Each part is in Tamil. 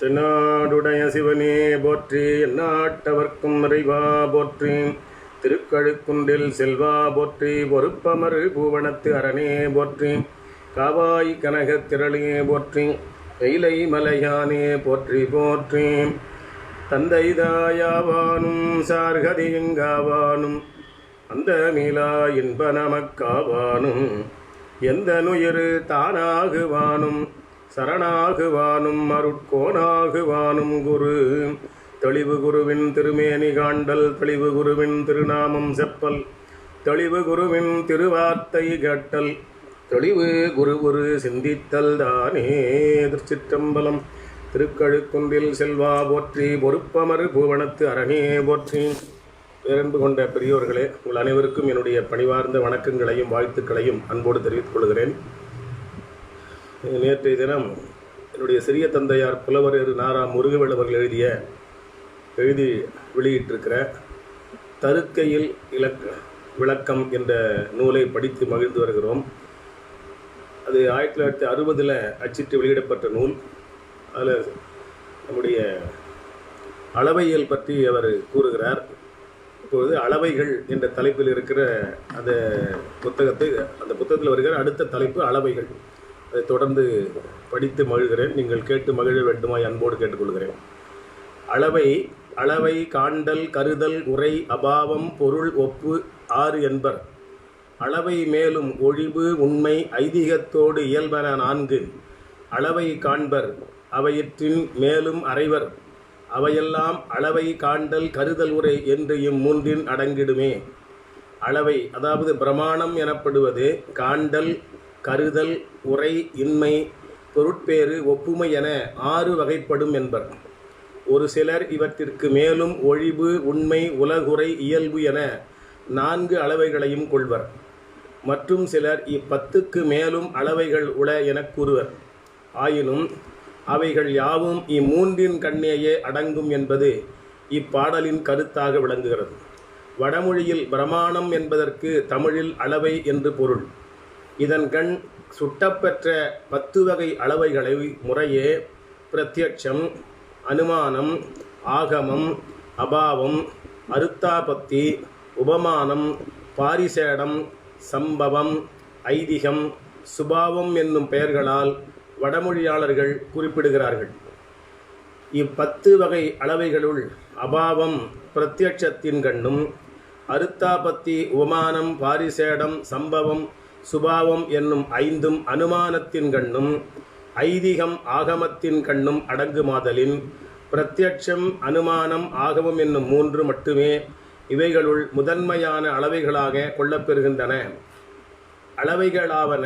தென்னாடுடைய சிவனே போற்றி, எந்நாட்டவர்க்கும் இறைவா போற்றி, திருக்கழுக்குன்றில் செல்வா போற்றி, பொறுப்பமறு பூவனத்து அரணே போற்றி, காவாய் கனகத் திரளே போற்றி, கைலை மலையானே போற்றி போற்றி. தந்தைதாயாவானும் சார்கதியங்காவானும் அந்த மீளா இன்ப நமக்காவானும் எந்த நுயிரு தானாகுவானும் சரணாகுவானும் அருட்கோனாகுவானும் குரு. தெளிவு குருவின் திருமேனி காண்டல், தெளிவு குருவின் திருநாமம் செப்பல், தெளிவு குருவின் திருவார்த்தை கேட்டல், தெளிவு குரு சிந்தித்தல் தானே. திருச்சிற்றம்பலம். திருக்கழுக்குன்றில் செல்வா போற்றி, பொறுப்பமறு பூவனத்து அரணே போற்றி. பேரன்பு கொண்ட பெரியோர்களே, உங்கள் அனைவருக்கும் என்னுடைய பணிவார்ந்த வணக்கங்களையும் வாழ்த்துக்களையும் அன்போடு தெரிவித்துக் கொள்கிறேன். நேற்றைய தினம் என்னுடைய சிறிய தந்தையார் புலவர் நாரா முருகவேல் அவர்கள் எழுதி வெளியிட்டிருக்கிற தருக்கையில் விளக்கம் என்ற நூலை படித்து மகிழ்ந்து வருகிறோம். அது 1960 அச்சிட்டு வெளியிடப்பட்ட நூல். அதில் நம்முடைய அளவையியல் பற்றி அவர் கூறுகிறார். இப்பொழுது அளவைகள் என்ற தலைப்பில் இருக்கிற அந்த புத்தகத்தில் வருகிற அடுத்த தலைப்பு அளவைகள். அதை தொடர்ந்து படித்து மகிழ்கிறேன். நீங்கள் கேட்டு மகிழ வேண்டுமாய் அன்போடு கேட்டுக்கொள்கிறேன். அளவை காண்டல், கருதல், உரை, அபாவம், பொருள், ஒப்பு 6 என்பர். அளவை மேலும் ஒழிவு, உண்மை, ஐதீகத்தோடு இயல்பன 4. அளவை காண்பர், அவையற்றின் மேலும் அறைவர். அவையெல்லாம் அளவை காண்டல், கருதல், உரை என்று இம்மூன்றின் அடங்கிடுமே. அளவை அதாவது பிரமாணம் எனப்படுவது காண்டல், கருதல், உரை, இன்மை, பொருட்பேறு, ஒப்புமை என 6 வகைப்படும் என்பர். ஒரு சிலர் இவற்றிற்கு மேலும் ஒழிவு, உண்மை, உலகுறை, இயல்பு என 4 அளவைகளையும் கொள்வர். மற்றும் சிலர் 10க்கு மேலும் அளவைகள் உள எனக் கூறுவர். ஆயினும் அவைகள் யாவும் இம்மூன்றின் கண்ணேயே அடங்கும் என்பது இப்பாடலின் கருத்தாக விளங்குகிறது. வடமொழியில் பிரமாணம் என்பதற்கு தமிழில் அளவை என்று பொருள். இதன் கண் சுட்டப்பெற்ற 10 வகை அளவைகளை முறையே பிரத்யட்சம், அனுமானம், ஆகமம், அபாவம், அருத்தாபத்தி, உபமானம், பாரிசேடம், சம்பவம், ஐதிகம், சுபாவம் என்னும் பெயர்களால் வடமொழியாளர்கள் குறிப்பிடுகிறார்கள். இ10 வகை அளவைகளுள் அபாவம் பிரத்யட்சத்தின் கண்ணும், அருத்தாபத்தி, உபமானம், பாரிசேடம், சம்பவம், சுபாவம் என்னும் 5ம் அனுமானத்தின் கண்ணும், ஐதீகம் ஆகமத்தின் கண்ணும் அடங்குமாதலின் பிரத்யட்சம், அனுமானம், ஆகமம் என்னும் 3 மட்டுமே இவைகளுள் முதன்மையான அளவைகளாக கொள்ளப்பெறுகின்றன. அளவைகளாவன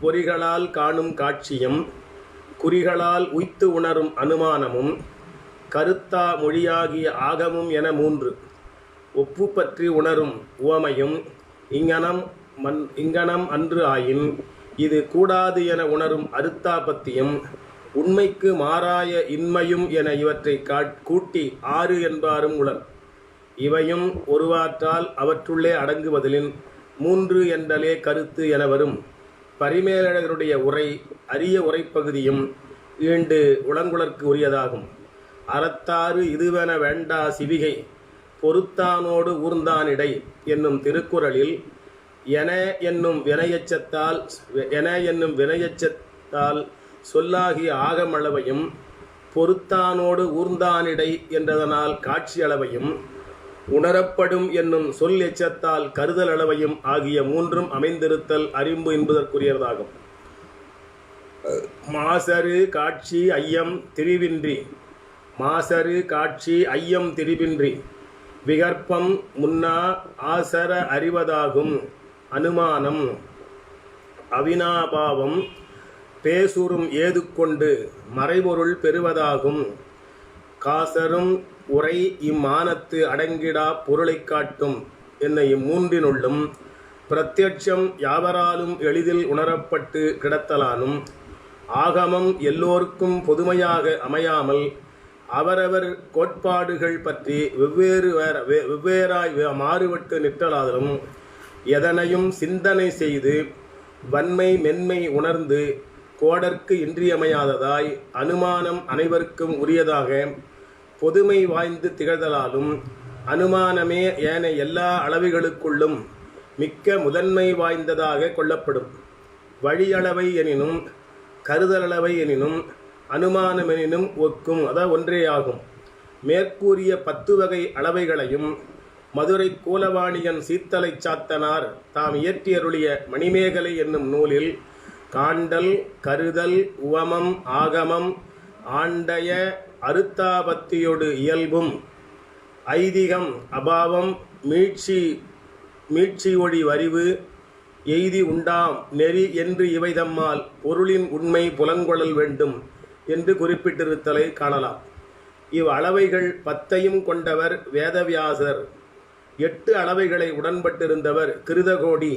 பொறிகளால் காணும் காட்சியும், குறிகளால் உய்த்து உணரும் அனுமானமும், கருத்தா மொழியாகிய ஆகமும் என 3. ஒப்பு பற்றி உணரும் உவமையும், இங்கனம் அன்று ஆயின் இது கூடாது என உணரும் அருத்தாபத்தியும், உண்மைக்கு மாறாய இன்மையும் என இவற்றை கூட்டி 6 என்பாரும் உளர். இவையும் ஒருவாற்றால் அவற்றுள்ளே அடங்குவதிலின் 3 என்றலே கருத்து என வரும். பரிமேலழகருடைய உரை அரிய உரைப்பகுதியும் ஈண்டு உளங்குளர்க்கு உரியதாகும். அறத்தாறு இதுவென வேண்டா சிவிகை பொறுத்தானோடு ஊர்ந்தானிடை என்னும் திருக்குறளில் என என்னும் வினையச்சத்தால் சொல்லாகிய ஆகமளவையும், பொறுத்தானோடு ஊர்ந்தானிடை என்றதனால் காட்சி அளவையும், உணரப்படும் என்னும் சொல் எச்சத்தால் கருதல் அளவையும் ஆகிய 3ம் அமைந்திருத்தல் அறிம்பு என்பதற்குரியதாகும். மாசரு காட்சி ஐயம் திரிவின்றி விகற்பம் முன்னா ஆசர அறிவதாகும். அனுமானம் அவினாபாவம் பேசுறும் ஏது கொண்டு மறைபொருள் பெறுவதாகும். காசரும் உரை இம்மானத்து அடங்கிடா பொருளை காட்டும் என்ன இம்மூன்றினுள்ளும் பிரத்யட்சம் யாவராலும் எளிதில் உணரப்பட்டு கிடத்தலானும், ஆகமம் எல்லோருக்கும் பொதுமையாக அமையாமல் அவரவர் கோட்பாடுகள் பற்றி வெவ்வேறாய் மாறுபட்டு நிற்றலாதலும், எதனையும் சிந்தனை செய்து வன்மை மென்மை உணர்ந்து கோடற்கு இன்றியமையாததாய் அனுமானம் அனைவருக்கும் உரியதாக பொதுமை வாய்ந்து திகழ்தலாலும் அனுமானமே ஏனைய எல்லா அளவைகளுக்குள்ளும் மிக்க முதன்மை வாய்ந்ததாக கொள்ளப்படும். வழியளவை எனினும் கருதலளவை எனினும் அனுமானமெனினும் ஒக்கும், அதாவது ஒன்றேயாகும். மேற்கூறிய 10 வகை அளவைகளையும் மதுரை கூலவாணியன் சீத்தலை சாத்தனார் தாம் இயற்றியருளிய மணிமேகலை என்னும் நூலில் காண்டல், கருதல், உவமம், ஆகமம், ஆண்டைய அருத்தாபத்தியொடு இயல்பும், ஐதிகம், அபாவம், மீட்சியொழி வரிவு, எய்தி உண்டாம் நெறி என்று இவை தம்மால் பொருளின் உண்மை புலங்கொள்ளல் வேண்டும் என்று குறிப்பிட்டிருத்தலை காணலாம். இவ் அளவைகள் 10ஐயும் கொண்டவர் வேதவியாசர், 8 அளவைகளை உடன்பட்டிருந்தவர் கிருதகோடி,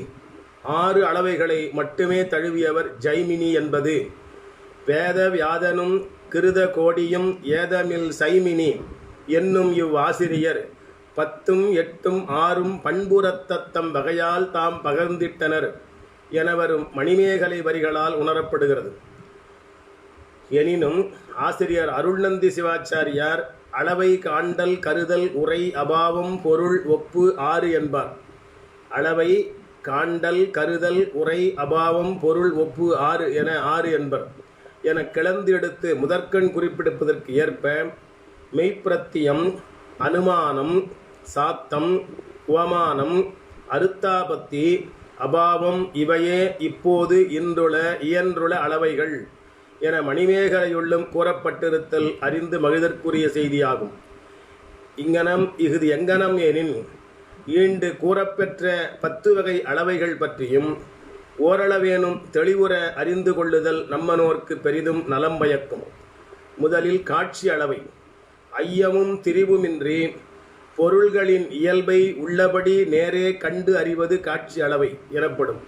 6 அளவைகளை மட்டுமே தழுவியவர் ஜைமினி என்பது. வேதவியாதனும் கிருத கோடியும் ஏதமில் சைமினி என்னும் இவ்வாசிரியர் 10ம் 8ம் 6ம் பண்புறத்தத்தம் வகையால் தாம் பகர்ந்திட்டனர் என வரும் மணிமேகலை வரிகளால் உணரப்படுகிறது. எனினும் ஆசிரியர் அருள்நந்தி சிவாச்சாரியார் அளவை காண்டல், கருதல், உரை, அபாவம், பொருள், ஒப்பு 6 என்பார். அளவை காண்டல், கருதல், உரை, அபாவம், பொருள், ஒப்பு 6 என 6 என்பர் என கிளந்து எடுத்து முதற்கண் குறிப்பிடுவதற்கு ஏற்ப மெய்ப்பிரத்தியம், அனுமானம், சாத்தம், உவமானம், அருத்தாபத்தி, அபாவம் இவையே இப்போது இயன்றுள்ள அளவைகள் என மணிமேகலையுள்ளும் கூறப்பட்டிருத்தல் அறிந்து மகிழ்தற்குரிய செய்தியாகும். இங்கனம் இஃது எங்கனம் எனின் ஈண்டு கூறப்பெற்ற 10 வகை அளவைகள் பற்றியும் ஓரளவேனும் தெளிவுற அறிந்து கொள்ளுதல் நம்மனோர்க்கு பெரிதும் நலம் பயக்கும். முதலில் காட்சி அளவை. ஐயமும் திரிவுமின்றி பொருள்களின் இயல்பை உள்ளபடி நேரே கண்டு அறிவது காட்சி அளவை எனப்படும்.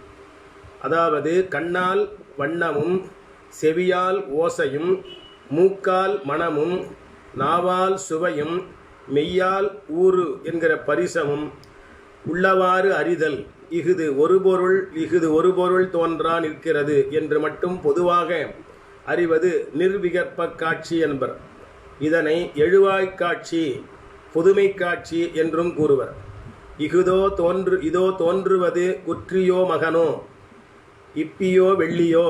அதாவது கண்ணால் வண்ணமும், செவியால் ஓசையும், மூக்கால் மணமும், நாவால் சுவையும், மெய்யால் ஊறு என்கிற பரிசமும் உள்ளவாறு அறிதல். இஃது ஒரு பொருள் தோன்றா நிற்கிறது என்று மட்டும் பொதுவாக அறிவது நிர்விகற்ப காட்சி என்பர். இதனை எழுவாய்க்காட்சி, புதுமை காட்சி என்றும் கூறுவர். இதோ தோன்றுவது குற்றியோ மகனோ, இப்பியோ வெள்ளியோ,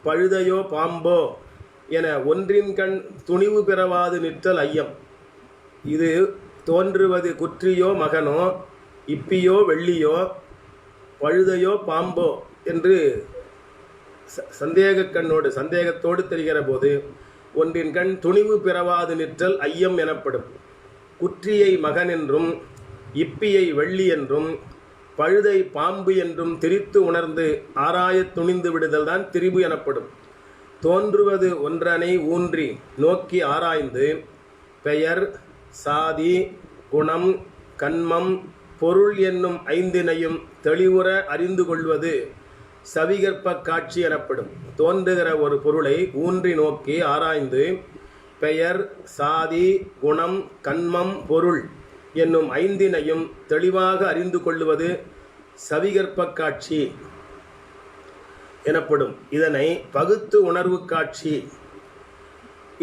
பழுதையோ பாம்போ என ஒன்றின் கண் துணிவு பெறவாது நிற்றல் ஐயம். இது தோன்றுவது குற்றியோ மகனோ, இப்பியோ வெள்ளியோ, பழுதையோ பாம்போ என்று சந்தேகத்தோடு தெரிகிற போது ஒன்றின் கண் துணிவு பெறவாது நிற்றல் ஐயம் எனப்படும். குற்றியை மகன் என்றும் இப்பியை வெள்ளி என்றும் பழுதை பாம்பு என்றும் திரித்து உணர்ந்து ஆராயத் துணிந்து விடுதல் தான் திரிபு எனப்படும். தோன்றுவது ஒன்றனை ஊன்றி நோக்கி ஆராய்ந்து பெயர், சாதி, குணம், கன்மம், பொருள் என்னும் 5னையும் தெளிவுற அறிந்து கொள்வது சவிகற்ப காட்சி எனப்படும். தோன்றுகிற ஒரு பொருளை ஊன்றி நோக்கி ஆராய்ந்து பெயர், சாதி, குணம், கன்மம், பொருள் என்னும் 5னையும் தெளிவாக அறிந்து கொள்வது சவிகற்ப காட்சி எனப்படும். இதனை பகுத்து உணர்வு காட்சி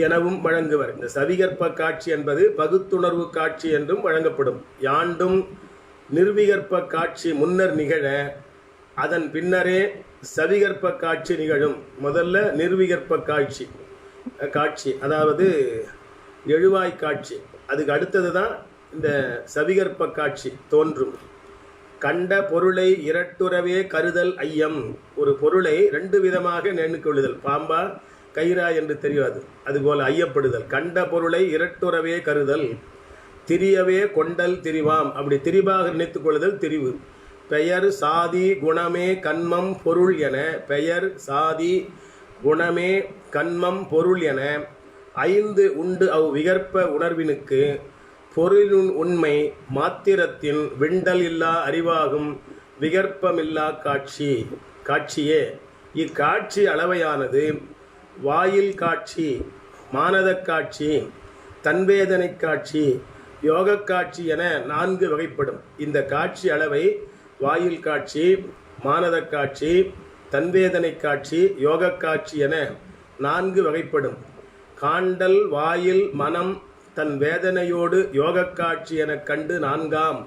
எனவும் வழங்குவர். இந்த சவிகற்ப காட்சி என்பது பகுத்துணர்வு காட்சி என்றும் வழங்கப்படும். யாண்டும் நிர்விகற்ப காட்சி முன்னர் நிகழ அதன் பின்னரே சவிகற்ப காட்சி நிகழும். முதல்ல நிர்விகற்ப காட்சி அதாவது எழுவாய் காட்சி, அதுக்கு அடுத்தது தான் இந்த சவிகற்ப காட்சி தோன்றும். கண்ட பொருளை இரட்டுறவே கருதல் ஐயம். ஒரு பொருளை 2 விதமாக நினைக்கொள்ளுதல், பாம்பா கயிறா என்று தெரியாது, அதுபோல ஐயப்படுதல். கண்ட பொருளை இரட்டுறவே கருதல், திரியவே கொண்டல் திரிவாம். அப்படி திரிவாக நினைத்துக் கொள்ளுதல் திரிவு. பெயர், சாதி, குணமே, கன்மம், பொருள் என பெயர், சாதி, குணமே, கன்மம், பொருள் என 5 உண்டு அவ் விகற்ப உணர்வினுக்கு பொருளின் உண்மை மாத்திரத்தின் விண்டல் இல்லா அறிவாகும் விகற்பமில்லா காட்சியே. இக்காட்சி அளவையானது வாயில் காட்சி, மானத காட்சி, தன்வேதனை காட்சி, யோக காட்சி என 4 வகைப்படும். இந்த காட்சி அளவை வாயில் காட்சி, மானத காட்சி, தன்வேதனை காட்சி, யோக காட்சி என 4 வகைப்படும். காண்டல் வாயில் மனம் தன் வேதனையோடு யோக காட்சி எனக் கண்டு 4ஆம்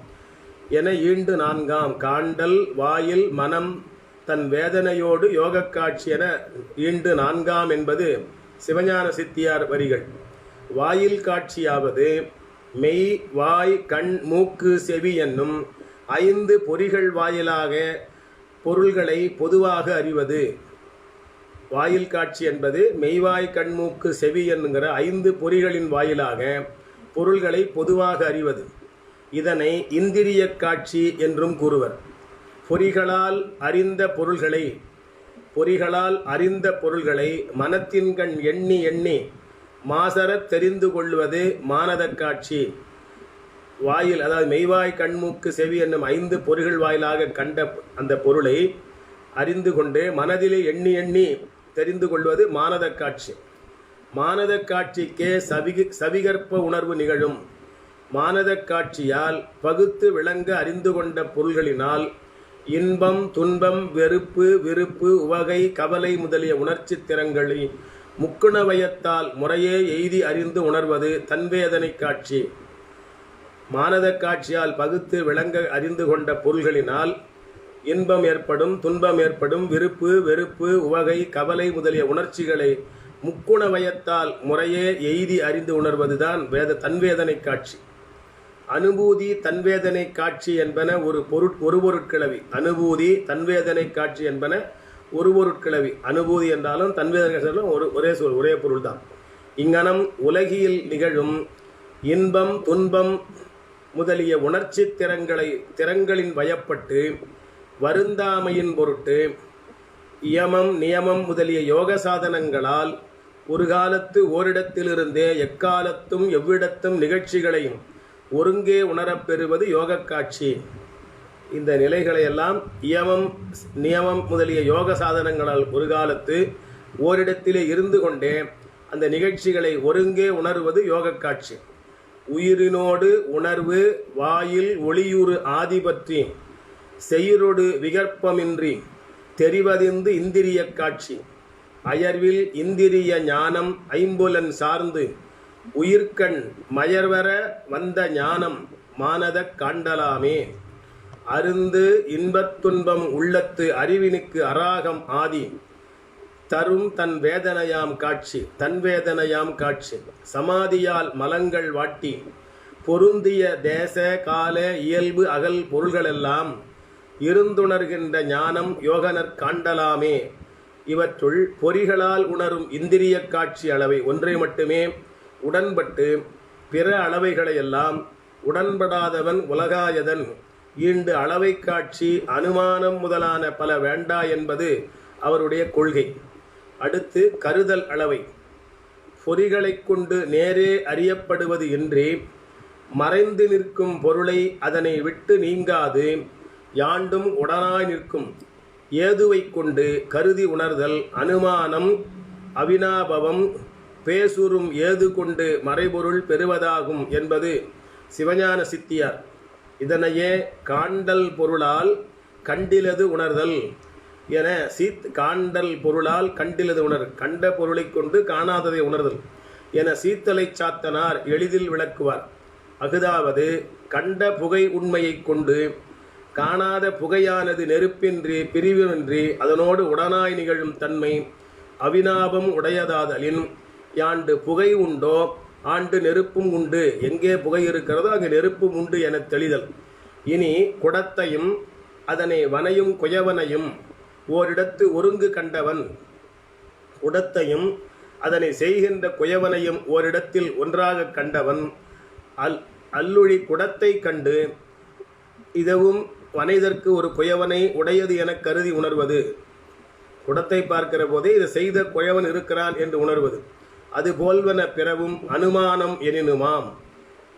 என ஈண்டு 4ஆம். காண்டல் வாயில் மனம் தன் வேதனையோடு யோக காட்சி என ஈண்டு 4ஆம் என்பது சிவஞான சித்தியார் வரிகள். வாயில் காட்சியாவது மெய், வாய், கண், மூக்கு, செவி என்னும் 5 பொறிகள் வாயிலாக பொருள்களை பொதுவாக அறிவது. வாயில் காட்சி என்பது மெய்வாய், கண், மூக்கு, செவி என்கிற 5 பொறிகளின் வாயிலாக பொருள்களை பொதுவாக அறிவது. இதனை இந்திரிய காட்சி என்றும் கூறுவர். பொறிகளால் அறிந்த பொருள்களை மனத்தின் கண் எண்ணி எண்ணி மாசறத் தெரிந்து கொள்வது மானத காட்சி. வாயில், அதாவது மெய்வாய், கண்மூக்கு, செவி என்னும் 5 பொறிகள் வாயிலாக கண்ட அந்த பொருளை அறிந்து கொண்டு மனதிலே எண்ணி எண்ணி தெரிந்து கொள்வது மானத காட்சி. மானத காட்சிக்கே சவிகற்ப உணர்வு நிகழும். மானத காட்சியால் பகுத்து விளங்க அறிந்து கொண்ட பொருள்களினால் இன்பம், துன்பம், வெறுப்பு, விருப்பு, உவகை, கவலை முதலிய உணர்ச்சி திறங்களை முக்குணவயத்தால் முறையே எய்தி அறிந்து உணர்வது தன்வேதனை காட்சி. மானத காட்சியால் பகுத்து விளங்க அறிந்து கொண்ட பொருள்களினால் இன்பம் ஏற்படும், துன்பம் ஏற்படும், விருப்பு, வெறுப்பு, உவகை, கவலை முதலிய உணர்ச்சிகளை முக்குணவயத்தால் முறையே எய்தி அறிந்து உணர்வதுதான் தன்வேதனை காட்சி. அனுபூதி, தன்வேதனை காட்சி என்பன ஒரு பொருட்கிழவி. அனுபூதி, தன்வேதனை காட்சி என்பன ஒரு பொருட்கிழவி. அனுபூதி என்றாலும் தன்வேதனை என்றாலும் ஒரே பொருள் தான். இங்கனம் உலகில் நிகழும் இன்பம், துன்பம் முதலிய உணர்ச்சி திறங்களின் வயப்பட்டு வருந்தாமையின் பொருட்டு இயமம், நியமம் முதலிய யோக சாதனங்களால் ஒரு காலத்து ஓரிடத்திலிருந்தே எக்காலத்தும் எவ்விடத்தும் நிகழ்ச்சிகளையும் ஒருங்கே உணரப்பெறுவது யோக காட்சி. இந்த நிலைகளையெல்லாம் இயமம், நியமம் முதலிய யோக சாதனங்களால் ஒரு காலத்து ஓரிடத்திலே இருந்து கொண்டே அந்த நிகழ்ச்சிகளை ஒருங்கே உணர்வது யோக காட்சி. உயிரினோடு உணர்வு வாயில் ஒளியுறு ஆதிபற்றி செயிரொடு விகற்பமின்றி தெரிவதிந்து இந்திரிய காட்சி. அயர்வில் இந்திரிய ஞானம் ஐம்புலன் சார்ந்து உயிர்கண் மயர்வர வந்த ஞானம் மானத காண்டலாமே. அருந்து இன்பத் துன்பம் உள்ளத்து அறிவினுக்கு அராகம் ஆதி தரும் தன் வேதனையாம் காட்சி. தன்வேதனையாம் காட்சி சமாதியால் மலங்கள் வாட்டி பொருந்திய தேச கால இயல்பு அகல் பொருள்களெல்லாம் இருந்துணர்கின்ற ஞானம் யோகனர் காண்டலாமே. இவற்றுள் பொறிகளால் உணரும் இந்திரிய காட்சி அளவை ஒன்றை மட்டுமே உடன்பட்டு பிற அளவைகளையெல்லாம் உடன்படாதவன் உலகாயதன் ஈண்டு அளவை காட்சி அனுமானம் முதலான பல வேண்டா என்பது அவருடைய கொள்கை. அடுத்து கருதல் அளவை. பொறிகளை கொண்டு நேரே அறியப்படுவது இன்றி மறைந்து நிற்கும் பொருளை அதனை விட்டு நீங்காது யாண்டும் உடனாய் நிற்கும் ஏதுவை கொண்டு கருதி உணர்தல் அனுமானம், அவினாபவம், பேசுறும் ஏது கொண்டு மறைபொருள் பெறுவதாகும் என்பது சிவஞான சித்தியார். இதனையே காண்டல் பொருளால் கண்டிலது உணர்தல் என காண்டல் பொருளால் கண்டிலது கண்ட பொருளை கொண்டு காணாததை உணர்தல் என சீத்தலை சாத்தனார் எளிதில் விளக்குவார். அஃதாவது கண்ட புகை உண்மையை கொண்டு காணாத புகையானது நெருப்பின்றி பிரிவின்றி அதனோடு உடனாய் நிகழும் தன்மை அவினாபம் உடையதாதலின் யாண்டு புகை உண்டோ ஆண்டு நெருப்பும் உண்டு, எங்கே புகை இருக்கிறதோ அங்கு நெருப்பும் உண்டு என தெளிதல். இனி குடத்தையும் அதனை வனையும் குயவனையும் ஓரிடத்து ஒருங்கு கண்டவன், குடத்தையும் அதனை செய்கின்ற குயவனையும் ஓரிடத்தில் ஒன்றாக கண்டவன் அல்லொழி குடத்தை கண்டு இதுவும் வனைதற்கு ஒரு குயவனை உடையது என கருதி உணர்வது. குடத்தை பார்க்கிற போதே இதை செய்த குயவன் இருக்கிறான் என்று உணர்வது. அது போல்வன பிறவும் அனுமானம் எனினுமாம்.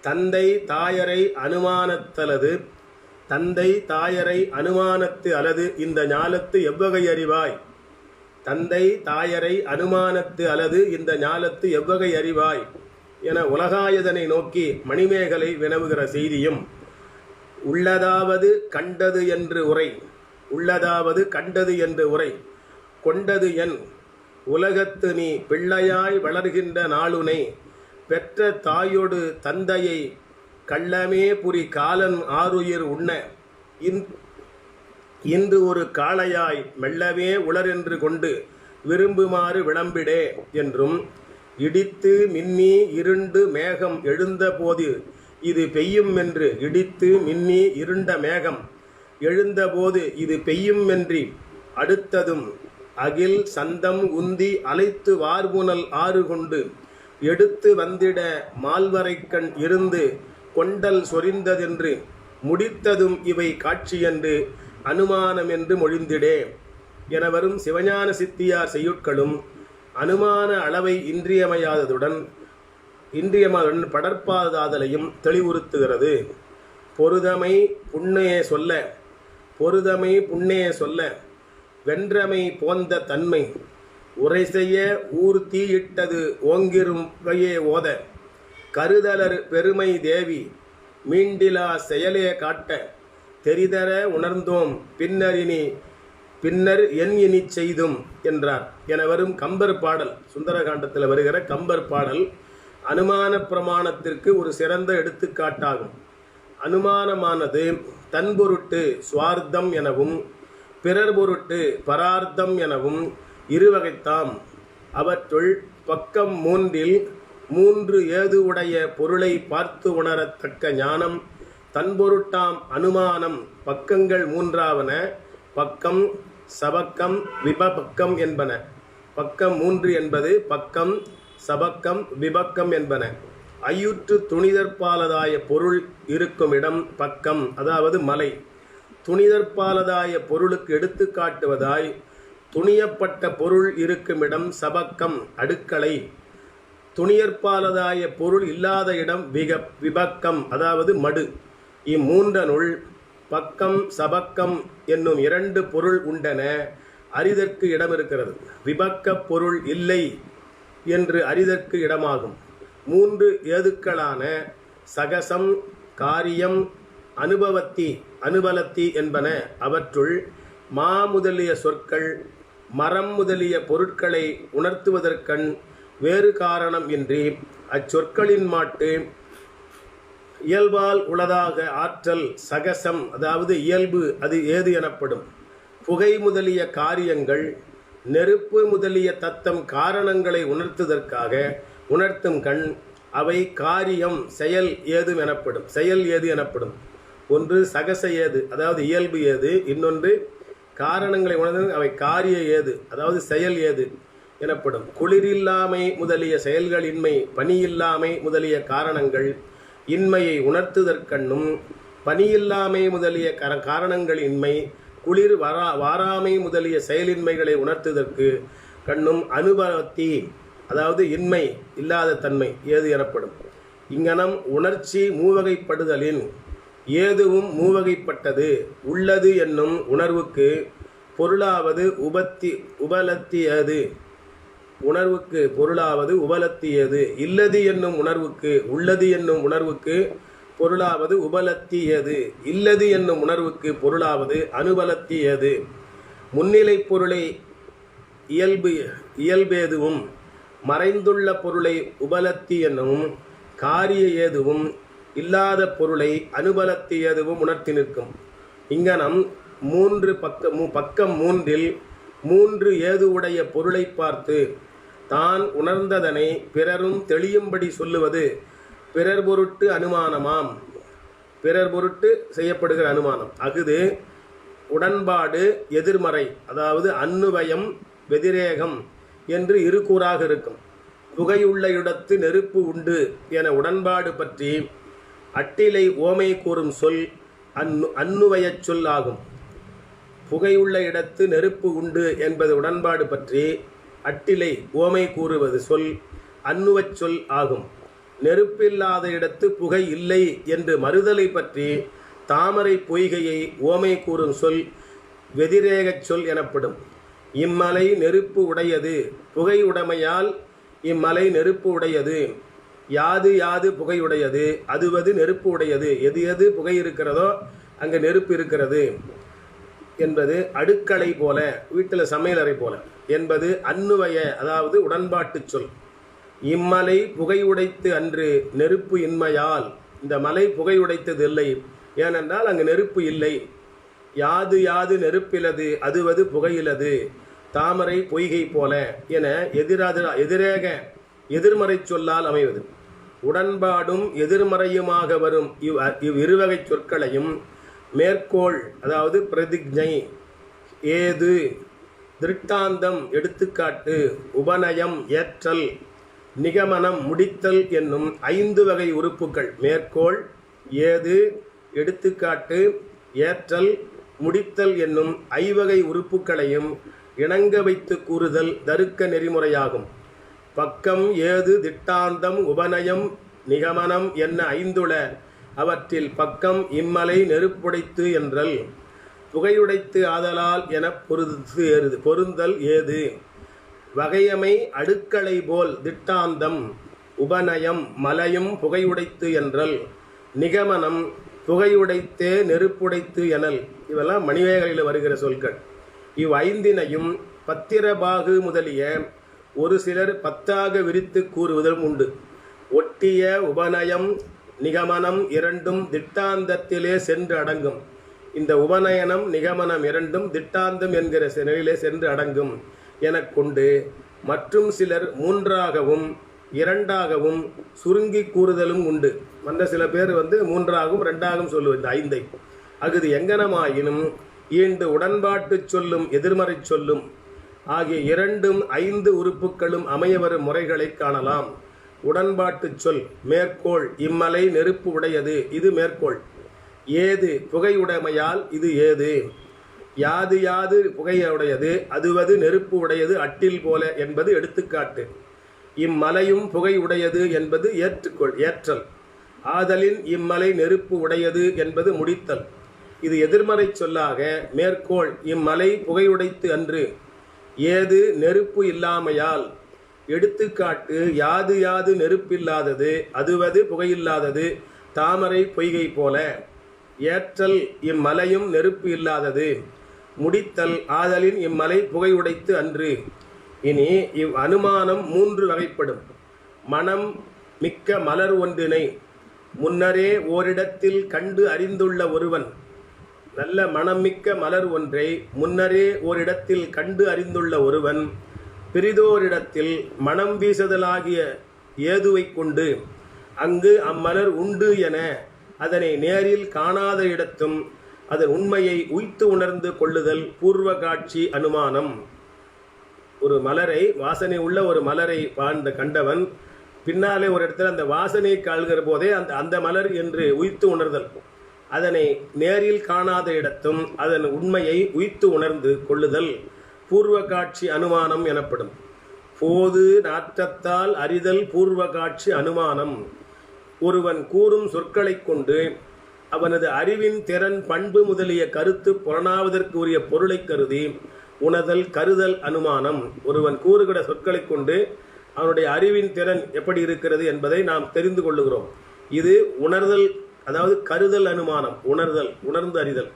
தந்தை தாயரை அனுமானத்தலது தந்தை தாயரை அனுமானத்து அல்லது இந்த ஞாலத்து எவ்வகை அறிவாய். தந்தை தாயரை அனுமானத்து அல்லது இந்த ஞாலத்து எவ்வகை அறிவாய் என உலகாயதனை நோக்கி மணிமேகலை வினவுகிற செய்தியும் உள்ளதாவது கண்டது என்று உரை. உள்ளதாவது கண்டது என்று உரை. கொண்டது என் உலகத்து நீ பிள்ளையாய் வளர்கின்ற நாளுனை பெற்ற தாயொடு தந்தையை கள்ளமே புரி காலன் ஆருயிர் உண்ண இன்று ஒரு காளையாய் மெல்லவே உளரென்று கொண்டு விரும்புமாறு விளம்பிடே என்றும் இடித்து மின்னி இருண்டு மேகம் எழுந்த போது இது பெய்யும் என்று இடித்து மின்னி இருண்ட மேகம் எழுந்தபோது இது பெய்யும் என்று அடுத்ததும் அகில் சந்தம் உந்தி அலைத்து வார்புனல் ஆறு கொண்டு எடுத்து வந்திட மால்வரைக்கண் இருந்து கொண்டல் சொரிந்ததென்று முடித்ததும் இவை காட்சியென்று அனுமானம் என்று மொழிந்திடே என வரும் சிவஞான சித்தியார் செய்யுட்களும் அனுமான அளவை இன்றியமையாததுடன் படர்ப்பாதாதலையும் தெளிவுறுத்துகிறது. பொருதமை புண்ணே சொல்ல வென்றமை போந்த தன்மை உரை செய்ய ஊர் தீயிட்டது ஓங்கிரும் கையே ஓத கருதலர் பெருமை தேவி மீண்டிலா செயலே காட்ட தெரிதர உணர்ந்தோம் பின்னர் என் இனி செய்தும் என்றார் என வரும் கம்பர் பாடல். சுந்தரகாண்டத்தில் வருகிற கம்பர் பாடல் அனுமான பிரமாணத்திற்கு ஒரு சிறந்த எடுத்துக்காட்டாகும். அனுமானமானது தன் பொருட்டு சுவார்த்தம் எனவும் பிறர் பொருட்டு பரார்த்தம் எனவும் இருவகைத்தாம். அவற்றுள் பக்கம் 3 3 ஏது உடைய பொருளை பார்த்து உணரத்தக்க ஞானம் தன்பொருட்டாம் அனுமானம். பக்கங்கள் 3ஆவன பக்கம் சபக்கம் விபபக்கம் என்பன. பக்கம் 3 என்பது பக்கம் சபக்கம் விபக்கம் என்பன. ஐயுற்று துணிதற்பாலதாய பொருள் இருக்கும் இடம் பக்கம், அதாவது மலை. துணிதற்பாலதாய பொருளுக்கு எடுத்து காட்டுவதாய் துணியப்பட்ட பொருள் இருக்கும் இடம் சபக்கம் அடுக்களை. துணியற்பாலதாய பொருள் இல்லாத இடம் விபக்கம், அதாவது மடு. இம்மூன்றனுள் பக்கம் சபக்கம் என்னும் 2 பொருள் உண்டன அறிதற்கு இடம் இருக்கிறது. விபக்க பொருள் இல்லை என்று அறிதற்கு இடமாகும். 3 ஏதுக்களான சகசம் காரியம் அனுபலத்தி என்பன. அவற்றுள் மா முதலிய சொற்கள் மரம் முதலிய பொருட்களை உணர்த்துவதற்கண் வேறு காரணம் இன்றி அச்சொற்களின் மாட்டு இயல்பால் உளதாக ஆற்றல் சகசம், அதாவது இயல்பு, அது ஏது எனப்படும். புகை முதலிய காரியங்கள் நெருப்பு முதலிய தத்தம் காரணங்களை உணர்த்தும் கண் அவை காரியம் செயல் ஏது எனப்படும். ஒன்று சகச ஏது, அதாவது இயல்பு ஏது. இன்னொன்று காரணங்களை உணர்ந்து அவை காரிய ஏது, அதாவது செயல் ஏது எனப்படும். குளிரில்லாமை முதலிய செயல்களின்மை பனியில்லாமை முதலிய காரணங்கள் இன்மையை உணர்த்துதற்கண்ணும் பனியில்லாமை முதலிய காரணங்களின்மை குளிர் வாராமை முதலிய செயலின்மைகளை உணர்த்துவதற்கு கண்ணும் அனுபவத்தி, அதாவது இன்மை இல்லாத தன்மை ஏது எனப்படும். இங்கனம் உணர்ச்சி மூவகைப்படுதலின் ஏதுவும் மூவகைப்பட்டது உள்ளது என்னும் உணர்வுக்கு பொருளாவது உபலத்தியது. உணர்வுக்கு பொருளாவது உபலத்தியது. இல்லது என்னும் உணர்வுக்கு உள்ளது என்னும் உணர்வுக்கு பொருளாவது உபலத்தியது. இல்லது என்னும் உணர்வுக்கு பொருளாவது அனுபலத்தியது. முன்னிலை பொருளை இயல்பேதுவும் மறைந்துள்ள பொருளை உபலத்தி என்னும் காரிய ஏதுவும் இல்லாத பொருளை அனுபலத்தி ஏதுவும் உணர்த்தி நிற்கும். இங்கனம் பக்கம் 3 3 ஏது உடைய பொருளை பார்த்து தான் உணர்ந்ததனை பிறரும் தெளியும்படி சொல்லுவது பிறர் பொருட்டு அனுமானமாம். பிறர் பொருட்டு செய்யப்படுகிற அனுமானம். அஃது உடன்பாடு எதிர்மறை, அதாவது அன்னுவயம் வெதிரேகம் என்று இருகூறாக இருக்கும். புகையுள்ள இடத்து நெருப்பு உண்டு என உடன்பாடு பற்றி அட்டிலை ஓமை கூறும் சொல் அன்னுவயச் சொல் ஆகும். புகையுள்ள இடத்து நெருப்பு உண்டு என்பது உடன்பாடு பற்றி அட்டிலை ஓமை கூறுவது சொல் அன்னுவச் சொல் ஆகும். நெருப்பில்லாத இடத்து புகை இல்லை என்று மறுதலை பற்றி தாமரை பொய்கையை ஓமை கூறும் சொல் வெதிரேகச் சொல் எனப்படும். இம்மலை நெருப்பு உடையது, புகை உடைமையால் இம்மலை நெருப்பு உடையது. யாது புகையுடையது, அதுவது நெருப்பு உடையது. எது புகை இருக்கிறதோ அங்கே நெருப்பு இருக்கிறது என்பது அடுக்களை போல, வீட்டில் சமையலறை போல. என்பது அன்னுவய, அதாவது உடன்பாட்டு சொல். இம்மலை புகையுடைத்து அன்று நெருப்பு இன்மையால், இந்த மலை புகையுடைத்தது இல்லை, ஏனென்றால் அங்கு நெருப்பு இல்லை. யாது யாது நெருப்பிலது அதுவது புகையிலது தாமரை பொய்கை போல என எதிர்மறை சொல்லால் அமைவது. உடன்பாடும் எதிர்மறையுமாக வரும் இவ்விருவகை சொற்களையும் மேற்கோள், அதாவது பிரதிஜை, ஏது, திருட்டாந்தம் எடுத்துக்காட்டு, உபநயம் ஏற்றல், நிகமனம் முடித்தல் என்னும் 5 வகை உறுப்புக்கள், மேற்கோள், ஏது, எடுத்துக்காட்டு, ஏற்றல், முடித்தல் என்னும் 5 வகை உறுப்புக்களையும் இணங்க வைத்து கூறுதல் தருக்க நெறிமுறையாகும். பக்கம், ஏது, திட்டாந்தம், உபநயம், நிகமனம் என்ன 5 அவற்றில் பக்கம் இம்மலை நெருப்புடைத்து என்றல் புகையுடைத்து ஆதலால் என பொருந்தல் ஏது. வகையமை அடுக்களை போல் திட்டாந்தம், உபநயம் மலையும் புகையுடைத்து என்றல், நிகமனம் புகையுடைத்தே நெருப்புடைத்து எனல். இவெல்லாம் மணிமேகலையில் வருகிற சொற்கள். இவ்5 பத்திரபாகு முதலிய ஒரு சிலர் 10 விரித்து கூறுவதும் உண்டு. ஒட்டிய உபநயம் நிகமனம் 2 திட்டாந்தத்திலே சென்று அடங்கும். இந்த உபநயனம் நிகமனம் 2 திட்டாந்தம் என்கிற நிலையிலே சென்று அடங்கும் எனக் கொண்டு மற்றும் சிலர் 3ஆகவும் 2ஆகவும் சுருங்கி கூறுதலும் உண்டு. மற்ற சில பேர் 3ஆகவும் 2ஆகவும் சொல்லுவது இந்த 5. அகுது எங்கனமாயினும் ஈண்டு உடன்பாட்டு சொல்லும் எதிர்மறை சொல்லும் ஆகிய 2 5 உறுப்புகளும் அமைய வரும் முறைகளை காணலாம். உடன்பாட்டு சொல் மேற்கோள், இம்மலை நெருப்பு உடையது, இது மேற்கோள். ஏது புகையுடைமையால், இது ஏது. யாது யாது புகையுடையது அதுவது நெருப்பு உடையது அட்டில் போல என்பது எடுத்துக்காட்டு. இம்மலையும் புகை உடையது என்பது ஏற்றல். ஆதலின் இம்மலை நெருப்பு உடையது என்பது முடித்தல். இது எதிர்மறை சொல்லாக மேற்கோள், இம்மலை புகையுடைத்து அன்று, ஏது நெருப்பு இல்லாமையால், எடுத்துக்காட்டு, யாது யாது நெருப்பில்லாதது அதுவது புகையில்லாதது தாமரை பொய்கை போல. ஏற்றல், இம்மலையும் நெருப்பு இல்லாதது. முடித்தல், ஆதலின் இம்மலை புகையுடைத்து அன்று. இனி இவ் அனுமானம் 3 வகைப்படும். மனம் மிக்க மலர் ஒன்றினை முன்னரே ஓரிடத்தில் கண்டு அறிந்துள்ள ஒருவன், நல்ல மனமிக்க மலர் ஒன்றை முன்னரே ஓரிடத்தில் கண்டு அறிந்துள்ள ஒருவன் பிரிதோரிடத்தில் மனம் வீசுதலாகிய ஏதுவை கொண்டு அங்கு அம்மலர் உண்டு என அதனை நேரில் காணாத இடத்தும் அதன் உண்மையை உய்த்து உணர்ந்து கொள்ளுதல் பூர்வ காட்சி அனுமானம். ஒரு மலரை, வாசனை உள்ள ஒரு மலரை கண்டவன் பின்னாலே ஒரு இடத்துல அந்த வாசனை கால்கிற போதே அந்த மலர் என்று உய்த்து உணர்தல், அதனை நேரில் காணாத இடத்தும் அதன் உண்மையை உய்த்து உணர்ந்து கொள்ளுதல் பூர்வ காட்சி அனுமானம் எனப்படும். போது நாற்றத்தால் அறிதல் பூர்வ காட்சி அனுமானம். ஒருவன் கூறும் சொற்களை கொண்டு அவனது அறிவின் திறன் பண்பு முதலிய கருத்து புலனாவதற்கு உரிய பொருளை கருதி உணர்தல் கருதல் அனுமானம். ஒருவன் கூறுகிற சொற்களை கொண்டு அவனுடைய அறிவின் திறன் எப்படி இருக்கிறது என்பதை நாம் தெரிந்து கொள்ளுகிறோம். இது உணர்தல், அதாவது கருதல் அனுமானம். உணர்ந்து அறிதல்.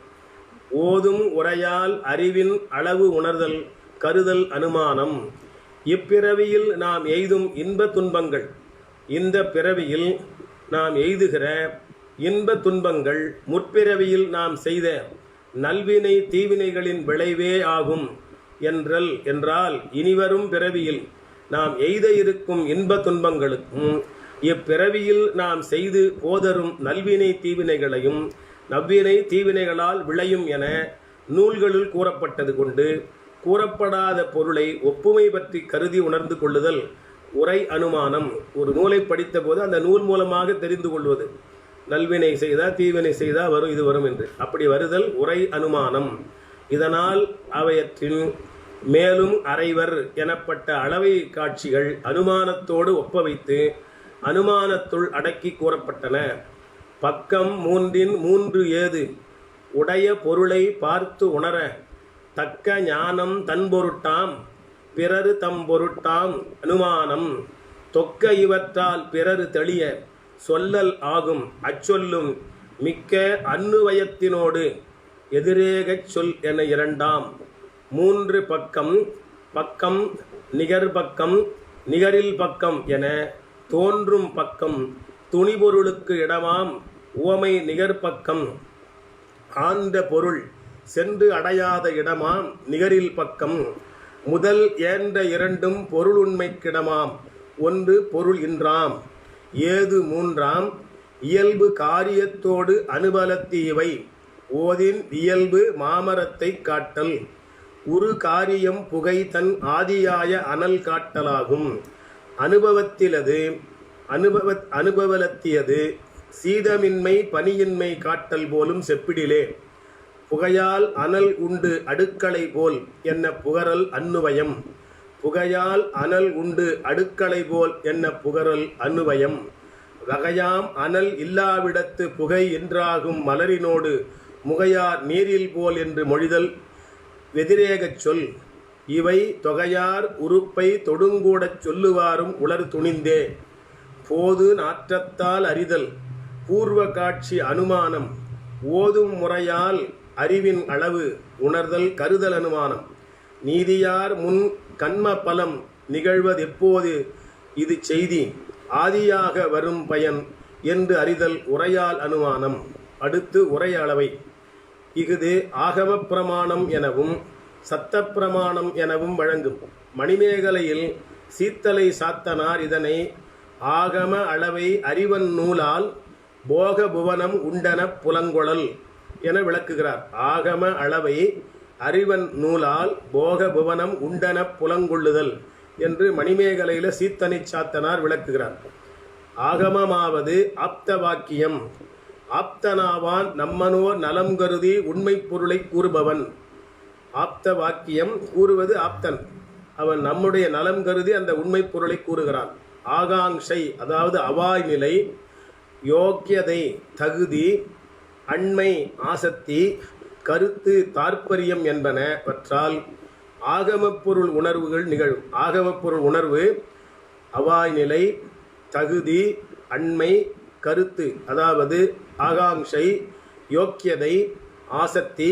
ஓதும் உரையால் அறிவின் அளவு உணர்தல் கருதல் அனுமானம். இப்பிறவியில் நாம் எய்தும் இன்ப துன்பங்கள், இந்த பிறவியில் நாம் எய்துகிற இன்ப துன்பங்கள் முற்பிறவியில் நாம் செய்த நல்வினை தீவினைகளின் விளைவே ஆகும் என்றால் இனிவரும் பிறவியில் நாம் எய்த இருக்கும் இன்ப துன்பங்களுக்கும் இப்பிறவியில் நாம் செய்து போதரும் நல்வினை தீவினைகளையும் நவ்வினை தீவினைகளால் விளையும் என நூல்களில் கூறப்பட்டது கொண்டு கூறப்படாத பொருளை ஒப்புமை பற்றி கருதி உணர்ந்து கொள்ளுதல் உரை அனுமானம். ஒரு நூலை படித்த போது அந்த நூல் மூலமாக தெரிந்து கொள்வது, நல்வினை செய்தா தீவினை செய்தா வரும், இது வரும் என்று அப்படி வருதல் உரை அனுமானம். இதனால் அவையற்றின் மேலும் அறைவர் எனப்பட்ட அளவை காட்சிகள் அனுமானத்தோடு ஒப்பவைத்து அனுமானத்துள் அடக்கி கூறப்பட்டன. பக்கம் 3 ஏது உடைய பொருளை பார்த்து உணர தக்க ஞானம் தன் பொருட்டாம் பிறரு தம் பொருட்டாம் அனுமானம். தொக்க இவற்றால் பிறரு தெளிய சொல்லல் ஆகும் அச்சொல்லும் மிக்க அன்னுவயத்தினோடு எதிரேகச் சொல் என 2ஆம். 3 பக்கம் பக்கம், நிகர்பக்கம், நிகரில் பக்கம் என தோன்றும் பக்கம் துணிபொருளுக்கு இடமாம் உவமை நிகர்பக்கம். ஆன்ற பொருள் சென்று அடையாத இடமாம் நிகரில் பக்கம். முதல் ஏன்ற இரண்டும் பொருளுண்மைக்கிடமாம் ஒன்று பொருள் இன்றாம். ஏது மூன்றாம் இயல்பு காரியத்தோடு அனுபலத்தி இவை ஓதின் இயல்பு மாமரத்தை காட்டல். உரு காரியம் புகை தன் ஆதியாய அனல் காட்டலாகும். அனுபவத்திலது அனுபவலத்தியது சீதமின்மை பனியின்மை காட்டல் போலும் செப்பிடிலே. புகையால் அனல் உண்டு அடுக்களை போல் என்ன புகரல் அன்னுவயம். புகையால் அனல் உண்டு அடுக்களை போல் என்ன புகரல் அன்னுவயம். வகையாம் அனல் இல்லாவிடத்து புகை என்றாகும் மலரினோடு முகையார் நீரில் போல் என்று மொழிதல் வெதிரேகச் சொல். இவை தொகையார் உறுப்பை தொடுங்கூடச் சொல்லுவாரும் உலர் துணிந்தே. போது நாற்றத்தால் அறிதல் பூர்வ காட்சி அனுமானம். ஓதும் முறையால் அறிவின் அளவு உணர்தல் கருதல் அனுமானம். நீதியார் முன் கண்ம பலம் நிகழ்வதெப்போது இது செய்தி ஆதியாக வரும் பயன் என்று அறிதல் உரையால் அனுமானம். அடுத்து உரை அளவை. இஃது ஆகம பிரமாணம் எனவும் சத்த பிரமாணம் எனவும் வழங்கும். மணிமேகலையில் சீத்தலை சாத்தனார் இதனை ஆகம அளவை அறிவன் நூலால் போக புவனம் உண்டன புலங்கொழல் என விளக்குகிறார். ஆகம அளவை அறிவன் நூலால் போக புவனம் உண்டன புலங்கொள்ளுதல் என்று மணிமேகலையில சீத்தனை சாத்தனார் விளக்குகிறார். ஆகமமாவது ஆப்த வாக்கியம். ஆப்தனாவான் நம்மனோர் நலம் கருதி உண்மை பொருளை கூறுபவன். ஆப்த வாக்கியம் கூறுவது ஆப்தன். அவன் நம்முடைய நலம் கருதி அந்த உண்மை பொருளை கூறுகிறான். ஆகாங்ஷை அதாவது அவாய் நிலை, யோக்கியதை தகுதி, அண்மை ஆசக்தி, கருத்து தாற்பயம் என்பனவற்றால் ஆகமப்பொருள் உணர்வுகள் நிகழும். ஆகமப்பொருள் உணர்வு அவாய் நிலை, தகுதி, அண்மை, கருத்து அதாவது ஆகாங்ஷை, யோக்கியதை, ஆசக்தி,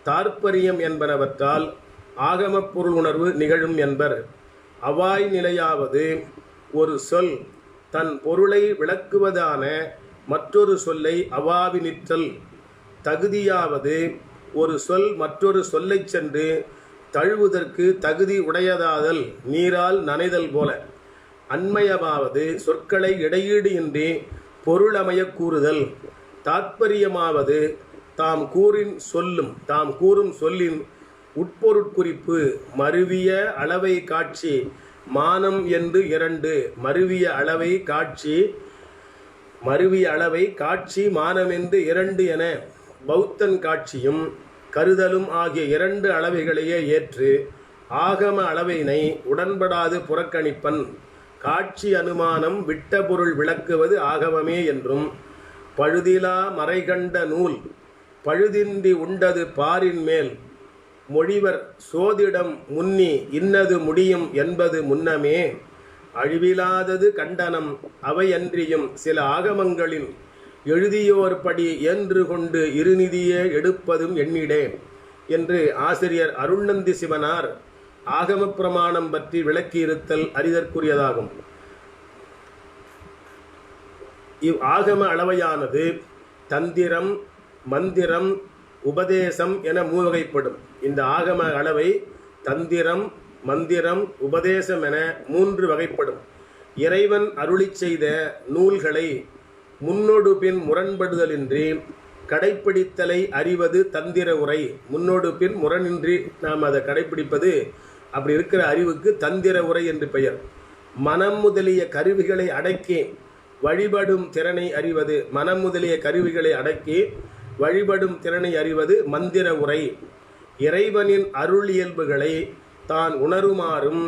தாற்பயம் என்பனவற்றால் ஆகமப்பொருள் உணர்வு நிகழும் என்பர். அவாய் நிலையாவது ஒரு சொல் தன் பொருளை விளக்குவதான மற்றொரு சொல்லை அவாவி நிற்றல். தகுதியாவது ஒரு சொல் மற்றொரு சொல்லை சென்று தழுவுதற்கு தகுதி உடையதாதல் நீரால் நனைதல் போல. அண்மையமாவது சொற்களை இடையீடு இன்றி பொருளமைய கூறுதல். தாற்பயமாவது தாம் கூறும் சொல்லின் உட்பொருட்குறிப்பு. மருவிய அளவை காட்சி மானம் என்று இரண்டு. மருவிய அளவை காட்சி மானம் என்று இரண்டு என பௌத்தன் காட்சியும் கருதலும் ஆகிய இரண்டு அளவைகளையே ஏற்று ஆகம அளவினை உடன்படாது புறக்கணிப்பன். காட்சி அனுமானம் விட்ட பொருள் விளக்குவது ஆகமமே என்றும் பழுதிலா மறைகண்ட நூல் பழுதின்றி உண்டது பாரின் மேல் மொழிவர் சோதிடம் முன்னி இன்னது முடியும் என்பது முன்னமே. அழிவிலாதது கண்டனம் அவையன்றியும் சில ஆகமங்களில் எழுதியோர்படி என்று கொண்டு இருநிதியே எடுப்பதும் எண்ணிடே என்று ஆசிரியர் அருள்நந்தி சிவனார் ஆகம பிரமாணம் பற்றி விளக்கியிருத்தல் அறிதற்குரியதாகும். இவ் ஆகம அளவையானது தந்திரம், மந்திரம், உபதேசம் என மூவகைப்படும். இந்த ஆகம அளவை தந்திரம், மந்திரம், உபதேசம் என மூன்று வகைப்படும். இறைவன் அருளி செய்த நூல்களை முன்னோடு பின் முரண்படுதலின்றி கடைப்பிடித்தலை அறிவது தந்திர உரை. முன்னோடு பின் முரணின்றி நாம் அதை கடைப்பிடிப்பது, அப்படி இருக்கிற அறிவுக்கு தந்திர உரை என்று பெயர். மனம் முதலிய கருவிகளை அடக்கி வழிபடும் திறனை அறிவது வழிபடும் திறனை அறிவது மந்திர உரை. இறைவனின் அருள் இயல்புகளை தான் உணருமாறும்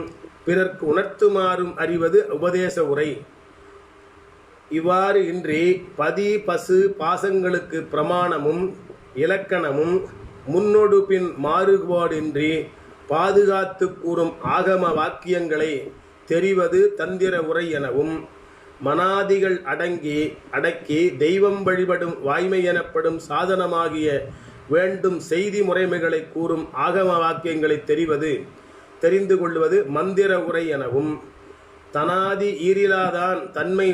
பிறர்க்கு உணர்த்துமாறும் அறிவது உபதேச உரை. இவ்வாறு இன்றி பதி பசு பாசங்களுக்கு பிரமாணமும் இலக்கணமும் முன்னொடு பின் மாறுபாடின்றி பாதுகாத்து கூறும் ஆகம வாக்கியங்களை தெரிவது தந்திர உரை எனவும், மனாதிகள் அடக்கி தெய்வம் வழிபடும் வாய்மை எனப்படும் சாதனமாகிய வேண்டும் செய்தி முறைமைகளை கூறும் ஆகம வாக்கியங்களை தெரிவது தெரிந்து கொள்வது மந்திர உரை எனவும், தனாதி ஈரிலாதான் தன்மை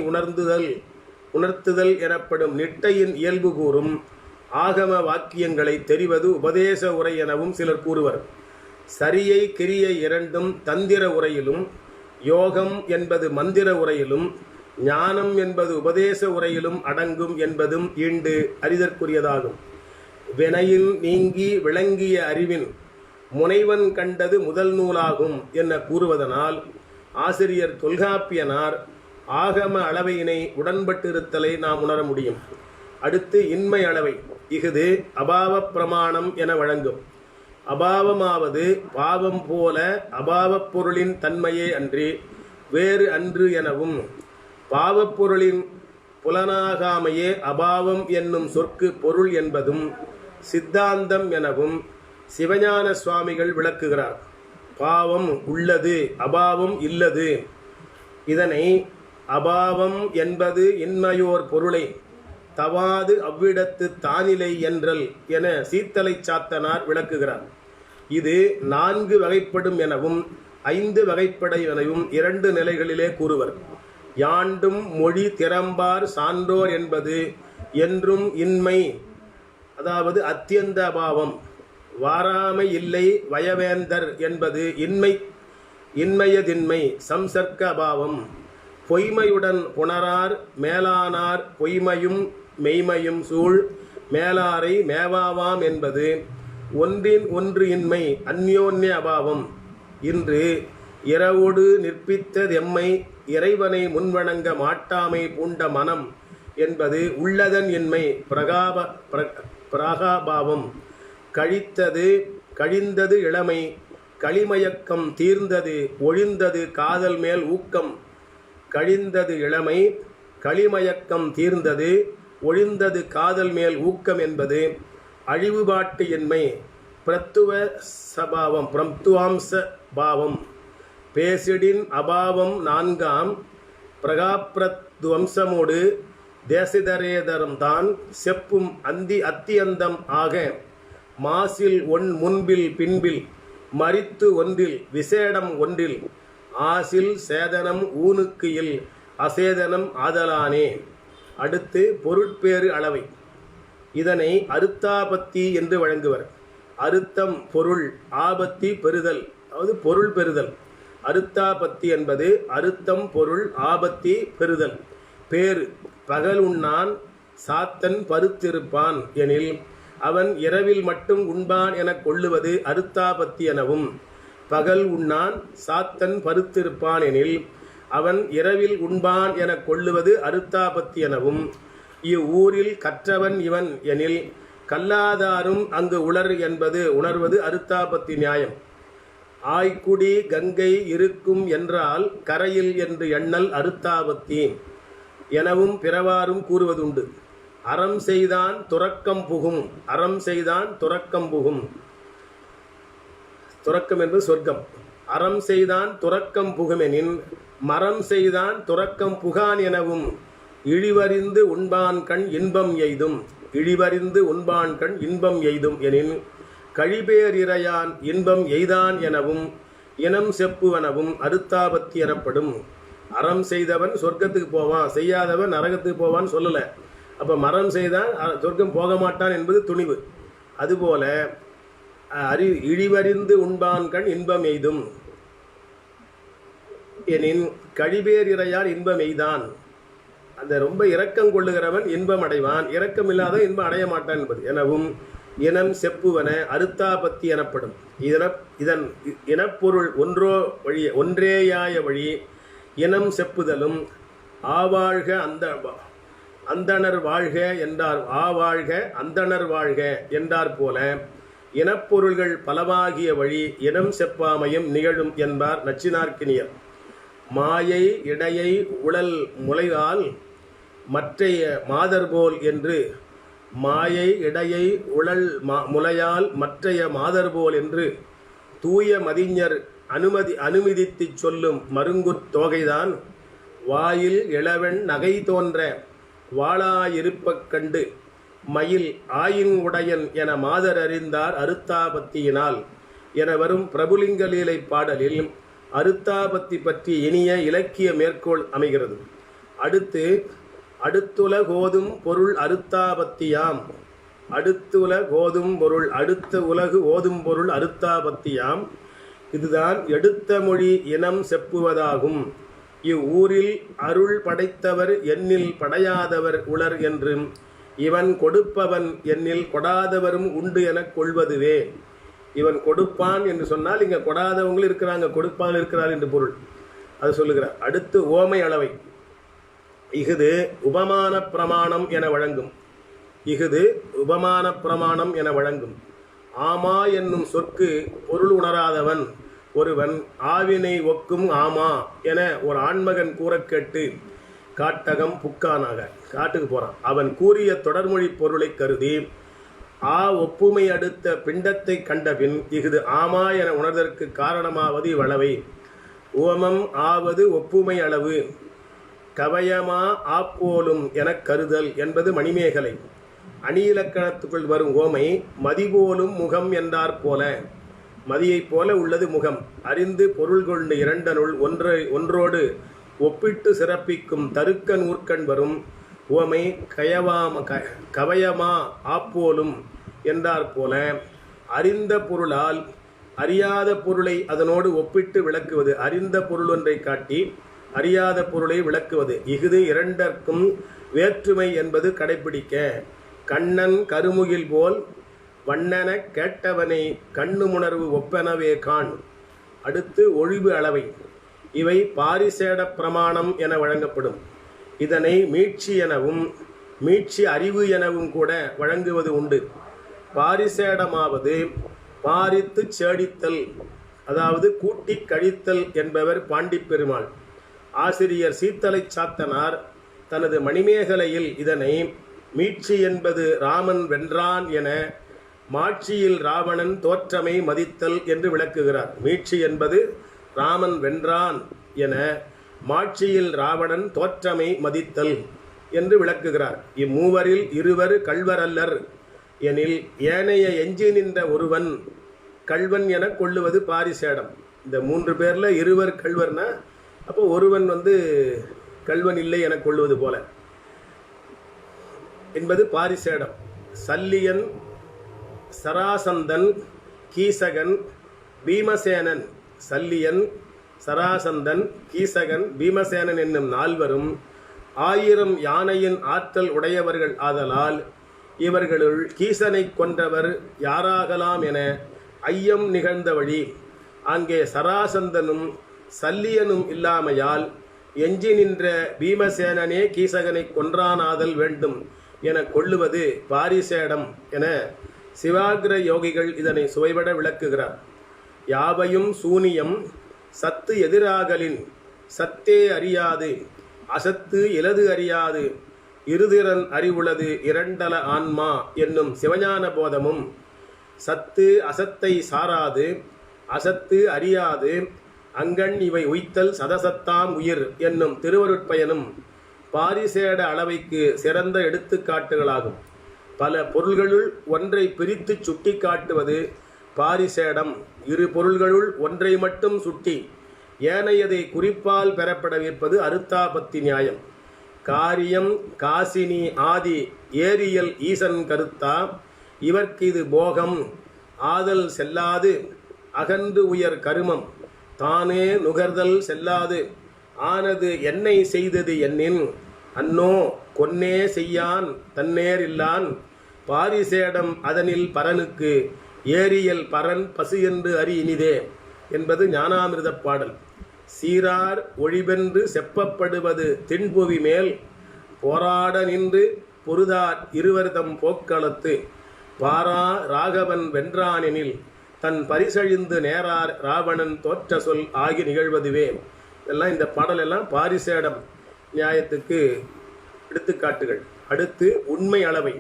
உணர்த்துதல் எனப்படும் நிட்டையின் இயல்பு கூறும் ஆகம வாக்கியங்களை தெரிவது உபதேச உரை எனவும் சிலர் கூறுவர். சரியை கிரியை இரண்டும் தந்திர உரையிலும், யோகம் என்பது மந்திர உரையிலும், ஞானம் என்பது உபதேச உரையிலும் அடங்கும் என்பதும் ஈண்டு அறிதற்குரியதாகும். வினையில் நீங்கி விளங்கிய அறிவின் முனைவன் கண்டது முதல் நூலாகும் என கூறுவதனால் ஆசிரியர் தொல்காப்பியனார் ஆகம அளவையினை உடன்பட்டிருத்தலை நாம் உணர முடியும். அடுத்து இன்மை அளவை இஃது அபாவ பிரமாணம் என வழங்கும். அபாவமாவது பாவம் போல அபாவப் பொருளின் தன்மையே அன்றி வேறு அன்று எனவும், பாவப் பொருளின் புலனாகாமையே அபாவம் என்னும் சொற்கு பொருள் என்பதும் சித்தாந்தம் எனவும் சிவஞான சுவாமிகள் விளக்குகிறார். பாவம் உள்ளது, அபாவம் இல்லது. இதனை அபாவம் என்பது இன்மையோர் பொருளை தவாது அவ்விடத்து தானிலை என்றல் என சீத்தலை சாத்தனார் விளக்குகிறார். இது 4 வகைப்படும் எனவும் 5 வகைப்படை எனவும் 2 நிலைகளிலே கூறுவர். யாண்டும் மொழி திறம்பார் சான்றோர் என்பது என்றும் இன்மை, அதாவது அத்தியந்த அபாவம். வாராமை இல்லை வயவேந்தர் என்பது இன்மையதின்மை சம்சர்க்க அபாவம். பொய்மையுடன் புணரார் மேலானார் பொய்மையும் மெய்மையும் சூழ் மேலாரை மேவாவாம் என்பது ஒன்றின் ஒன்று இன்மை அந்யோன்ய அபாவம். இன்று இரவோடு நிற்பித்ததெம்மை இறைவனை முன்வணங்க மாட்டாமை பூண்ட மனம் என்பது உள்ளதன் இன்மை பிராகாபாவம். கழிந்தது இளமை களிமயக்கம் தீர்ந்தது ஒழிந்தது காதல் மேல் ஊக்கம். கழிந்தது இளமை களிமயக்கம் தீர்ந்தது ஒழிந்தது காதல் மேல் ஊக்கம் என்பது அழிவுபாட்டு இன்மை பிரத்துவாம்ச பாவம். பேசிடின் அபாவம் 4ஆம் பிரகாப்ரத்வம்சமோடு தேசிதரேதரம்தான் செப்பும் அத்தியந்தம் ஆக மாசில் முன்பில் பின்பில் மரித்து ஒன்றில் விசேடம் ஒன்றில் ஆசில் சேதனம் ஊனுக்கு இல் அசேதனம் ஆதலானே. அடுத்து பொருட்பேறு அளவை. இதனை அருத்தாபத்தி என்று வழங்குவர். அருத்தம் பொருள், ஆபத்தி பெறுதல், அதாவது பொருள் பெறுதல். அருத்தாபத்தி என்பது அருத்தம் பொருள் ஆபத்தி பெறுதல். பேறு பகல் உண்ணான் சாத்தன் பருத்திருப்பான் எனில் அவன் இரவில் மட்டும் உண்பான் எனக் கொள்ளுவது அருத்தாபத்தி எனவும், பகல் உண்ணான் சாத்தன் பருத்திருப்பான் எனில் அவன் இரவில் உண்பான் எனக் கொள்ளுவது அருத்தாபத்தி எனவும், இவ்வூரில் கற்றவன் இவன் எனில் கல்லாதாரும் அங்கு உளர் என்பது உணர்வது அருத்தாபத்தி நியாயம். ஆய்க்குடி கங்கை இருக்கும் என்றால் கரையில் என்று எண்ணல் அருத்தாபத்தி எனவும் பிறவாரும் கூறுவதுண்டு. அறம் செய்தான் துறக்கம் புகும். அறம் செய்தான் துறக்கம் புகும். துறக்கம் என்பது சொர்க்கம். அறம் செய்தான் துறக்கம் புகுமெனின் மரம் செய்தான் துறக்கம் புகான் எனவும், இழிவறிந்து உண்பான் கண் இன்பம் எய்தும். இழிவறிந்து உண்பான் கண் இன்பம் எய்தும் எனின் கழிபேரிரையான் இன்பம் எய்தான் எனவும் இனம் செப்புவனவும் அருத்தாபத்தி எனப்படும். அறம் செய்தவன் சொர்க்கத்துக்கு போவான், செய்யாதவன் நரகத்துக்கு போவான்னு சொல்லலை. அப்போ மரம் செய்தான் சொர்க்கம் போக மாட்டான் என்பது துணிவு. அதுபோல இழிவறிந்து உண்பான் கண் இன்பம் எய்தும் எனின் கழிபேர் இறையார் இன்பம் எய்தான். அந்த ரொம்ப இரக்கம் கொள்ளுகிறவன் இன்பம் அடைவான், இரக்கம் இல்லாத இன்பம் அடைய மாட்டான் என்பது எனவும் இனம் செப்புவன அருத்தாபத்தி எனப்படும். இதன் இனப்பொருள் ஒன்றேயாய வழி இனம் செப்புதலும் ஆவாழ்க அந்தணர் வாழ்க என்றார். ஆவாழ்க அந்தணர் வாழ்க என்றார் போல இனப்பொருள்கள் பலவாகிய வழி இனம் செப்பாமையும் நிகழும் என்பார் நச்சினார்க்கினியர். மாயை இடையை உழல் முளையால் மற்றைய மாதர்போல் என்று, மாயை இடையை உழல் முளையால் மற்றைய மாதர்போல் என்று தூய மதிஞர் அனுமதித்து சொல்லும் மருங்குத் தோகைதான் வாயில் இளவெண் நகை தோன்ற வாளாயிருப்பக் கண்டு மயில் ஆயின் உடையன் என மாதர் அறிந்தார் அருத்தாபத்தியினால். என வரும் பிரபுலிங்க லீலை பாடலில் அருத்தாபத்தி பற்றி இனிய இலக்கிய மேற்கோள் அமைகிறது. அடுத்து அடுத்துல கோதும் பொருள் அருத்தாபத்தியாம். அடுத்துல கோதும் பொருள் அடுத்த உலகு ஓதும் பொருள் அருத்தாபத்தியாம். இதுதான் எடுத்த மொழி இனம் செப்புவதாகும். இவ்வூரில் அருள் படைத்தவர் எண்ணில் படையாதவர் உளர் என்றும் இவன் கொடுப்பவன் எண்ணில் கொடாதவரும் உண்டு எனக் கொள்வதுவே. இவன் கொடுப்பான் என்று சொன்னால் இங்கே கொடாதவங்களும் இருக்கிறாங்க, கொடுப்பான் இருக்கிறார் என்று பொருள். அது சொல்லுகிறார். அடுத்து ஓமை அளவை. இஃது உபமான பிரமாணம் என வழங்கும். இஃது உபமான பிரமாணம் என வழங்கும். ஆமா என்னும் சொற்கு பொருள் உணராதவன் ஒருவன் ஆவினை ஒக்கும் ஆமா என ஒரு ஆண்மகன் கூற கேட்டு காட்டகம் புக்கானாக, காட்டுக்கு போறான். அவன் கூறிய தொடர்மொழி பொருளை கருதி ஆ ஒப்புமை அடுத்த பிண்டத்தை கண்டபின் இஃது ஆமா என உணர்தற்கு காரணமாவது இவ்வளவை. உவமம் ஆவது ஒப்புமை அளவு. கவயமா ஆப்போலும் எனக் கருதல் என்பது மணிமேகலை. அணி இலக்கணத்துக்குள் வரும் ஓமை மதிபோலும் முகம் என்றார் போல. மதியைப் போல உள்ளது முகம். அறிந்து பொருள் கொண்டு இரண்டனுள் ஒன்றோடு ஒப்பிட்டு சிறப்பிக்கும் தருக்க நூற்கண் வரும் உவமை கவயமா ஆப்போலும் என்றார் போல. அறிந்த பொருளால் அறியாத பொருளை அதனோடு ஒப்பிட்டு விளக்குவது. அறிந்த பொருள் ஒன்றை காட்டி அறியாத பொருளை விளக்குவது. இஃது இரண்டற்கும் வேற்றுமை என்பது கடைப்பிடிக்க. கண்ணன் கருமுகில் போல் வண்ணன கேட்டவனை கண்ணுமுணர்வு ஒப்பெனவே காண். அடுத்து ஒழிவு அளவை. இவை பாரிசேட பிரமாணம் என வழங்கப்படும். இதனை மீட்சி எனவும் மீட்சி அறிவு எனவும் கூட வழங்குவது உண்டு. பாரிசேடமாவது பாரித்து சேடித்தல், அதாவது கூட்டி கழித்தல் என்பவர் பாண்டிப்பெருமாள். ஆசிரியர் சீத்தலை சாத்தனார் தனது மணிமேகலையில் இதனை மீட்சி என்பது ராமன் வென்றான் என, மாட்சியில் ராவணன் தோற்றமை மதித்தல் என்று விளக்குகிறார். மீட்சி என்பது ராமன் வென்றான் என, மாட்சியில் ராவணன் தோற்றமை மதித்தல் என்று விளக்குகிறார். இம்மூவரில் இருவர் கள்வரல்லர் எனில் ஏனைய எஞ்சி நின்ற ஒருவன் கள்வன் என கொள்ளுவது பாரிசேடம். இந்த 3 பேர்ல இருவர் கள்வர்னா அப்போ ஒருவன் கள்வன் இல்லை என கொள்வது போல என்பது பாரிசேடம். சல்லியன், சராசந்தன், கீசகன், பீமசேனன். சல்லியன், சராசந்தன், கீசகன், பீமசேனன் என்னும் 4வரும் 1000 யானையின் ஆற்றல் உடையவர்கள் ஆதலால் இவர்களுள் கீசனை கொன்றவர் யாராகலாம் என ஐயம் நிகழ்ந்த வழி. அங்கே சராசந்தனும் சல்லியனும் இல்லாமையால் எஞ்சி நின்ற பீமசேனனே கீசகனை கொன்றானாதல் வேண்டும் என கொள்ளுவது பாரிசேடம் என சிவாகிர யோகிகள் இதனை சுவைபட விளக்குகிறார். யாவையும் சூனியம் சத்து எதிராகலின் சத்தே அறியாது அசத்து இலது அறியாது இருதிறன் அறிவுளது இரண்டல ஆன்மா என்னும் சிவஞான போதமும், சத்து அசத்தை சாராது அசத்து அறியாது அங்கண் இவை உய்த்தல் சதசத்தாம் உயிர் என்னும் திருவருட்பயனும் பாரிசேட அளவைக்கு சிறந்த எடுத்துக்காட்டுகளாகும். பல பொருள்களுள் ஒன்றை பிரித்து சுட்டி காட்டுவது பாரிசேடம். இரு பொருள்களுள் ஒன்றை மட்டும் சுட்டி ஏனையதை குறிப்பால் பெறப்படவிருப்பது அருத்தாபத்தி நியாயம். காரியம் காசினி ஆதி ஏரியல் ஈசன் கருத்தா இவர்க்கு இது போகம் ஆதல் செல்லாது அகன்று உயர் கருமம் தானே நுகர்தல் செல்லாது ஆனது என்னை செய்தது என்னின் அன்னோ கொன்னே செய்யான் தன்னேர் இல்லான் பாரிசேடம் அதனில் பரனுக்கு ஏரியல் பரன் பசு என்று அறி இனிதே என்பது ஞானாமிர்த பாடல். சீரார் ஒழிவென்று செப்பப்படுவது திண்புவி மேல் போராட நின்று பொருதார் இருவர்தம் போக்களத்து பாரா ராகவன் வென்றானெனில் தன் பரிசழிந்து நேரார் ராவணன் தோற்ற சொல் ஆகி நிகழ்வதுவே. இதெல்லாம் இந்த பாடலெல்லாம் பாரிசேடம் நியாயத்துக்கு எடுத்துக்காட்டுகள். அடுத்து உண்மை அளவை.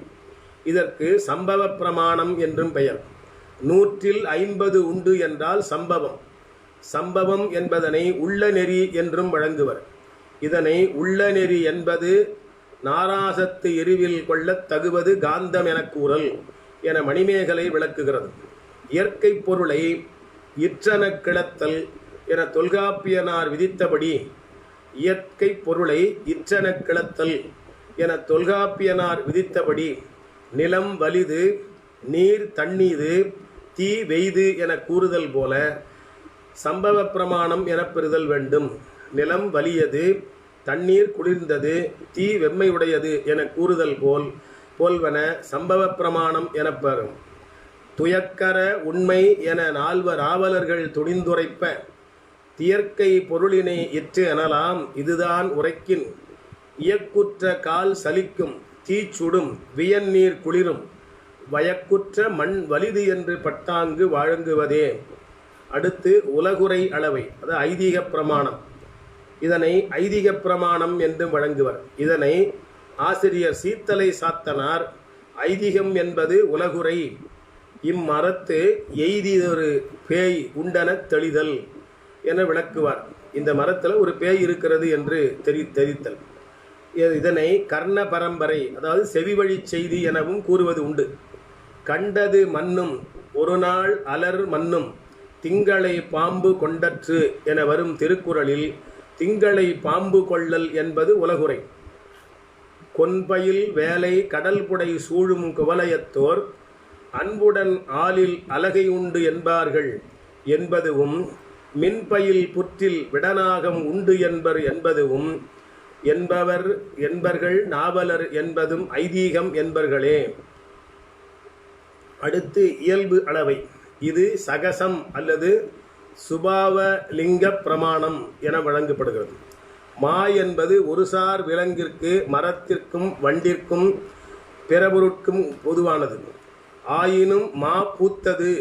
இதற்கு சம்பவ பிரமாணம் என்றும் பெயர். 150 உண்டு என்றால் சம்பவம். சம்பவம் என்பதனை உள்ள நெறி என்றும் வழங்குவர். இதனை உள்ள நெறி என்பது நாராசத்து எரிவில் கொள்ளத் தகுவது காந்தம் எனக் கூறல் என மணிமேகலை விளக்குகிறது. இயற்கை பொருளை இற்றன கிளத்தல் என தொல்காப்பியனார் விதித்தபடி இயற்கை பொருளை இற்றன கிளத்தல் என தொல்காப்பியனார் விதித்தபடி நிலம் வலிது, நீர் தண்ணீது, தீ வெய்து என கூறுதல் போல சம்பவ பிரமாணம் எனப் பெறுதல் வேண்டும். நிலம் வலியது, தண்ணீர் குளிர்ந்தது, தீ வெம்மையுடையது என கூறுதல் போல்வன சம்பவ பிரமாணம் எனப்பெறும். துயக்கர உண்மை என நால்வர் ஆவலர்கள் துணிந்துரைப்ப தியற்கை பொருளினை இற்று எனலாம். இதுதான் உரைக்கின் இயக்குற்ற கால் சலிக்கும், தீச்சுடும், வியன்னீர் குளிரும், வயக்குற்ற மண் வலிது என்று பட்டாங்கு வழங்குவதே. அடுத்து உலகுரை அளவை, அது ஐதீக பிரமாணம். இதனை ஐதீக பிரமாணம் என்று வழங்குவர். இதனை ஆசிரியர் சீத்தலை சாத்தனார் ஐதீகம் என்பது உலகுரை, இம்மரத்து எய்தியொரு பேய் உண்டன தெளிதல் என விளக்குவார். இந்த மரத்தில் ஒரு பேய் இருக்கிறது என்று தெரித்தல். இதனை கர்ண பரம்பரை, அதாவது செவிவழி செய்தி எனவும் கூறுவது உண்டு. கண்டது மண்ணும் ஒரு நாள் அலர் மண்ணும் திங்களை பாம்பு கொண்டற்று என வரும் திருக்குறளில் திங்களை பாம்பு கொள்ளல் என்பது உலகுரை. கொன்பயில் வேலை கடல் புடை சூழும் குவலயத்தோர் அன்புடன் ஆலில் அலகை உண்டு என்பார்கள் என்பதுவும், மின்பயில் புற்றில் விடநாகம் உண்டு என்பதுவும், என்பர்கள் நாவலர் என்பதும் ஐதீகம் என்பர்களே. அடுத்து இயல்பு அளவை, இது சகசம் அல்லது சுபாவலிங்க பிரமாணம் என வழங்கப்படுகிறது. மா என்பது ஒருசார் விலங்கிற்கு, மரத்திற்கும், வண்டிற்கும், பிறபொருட்கும் பொதுவானது. ஆயினும் மா பூத்தது,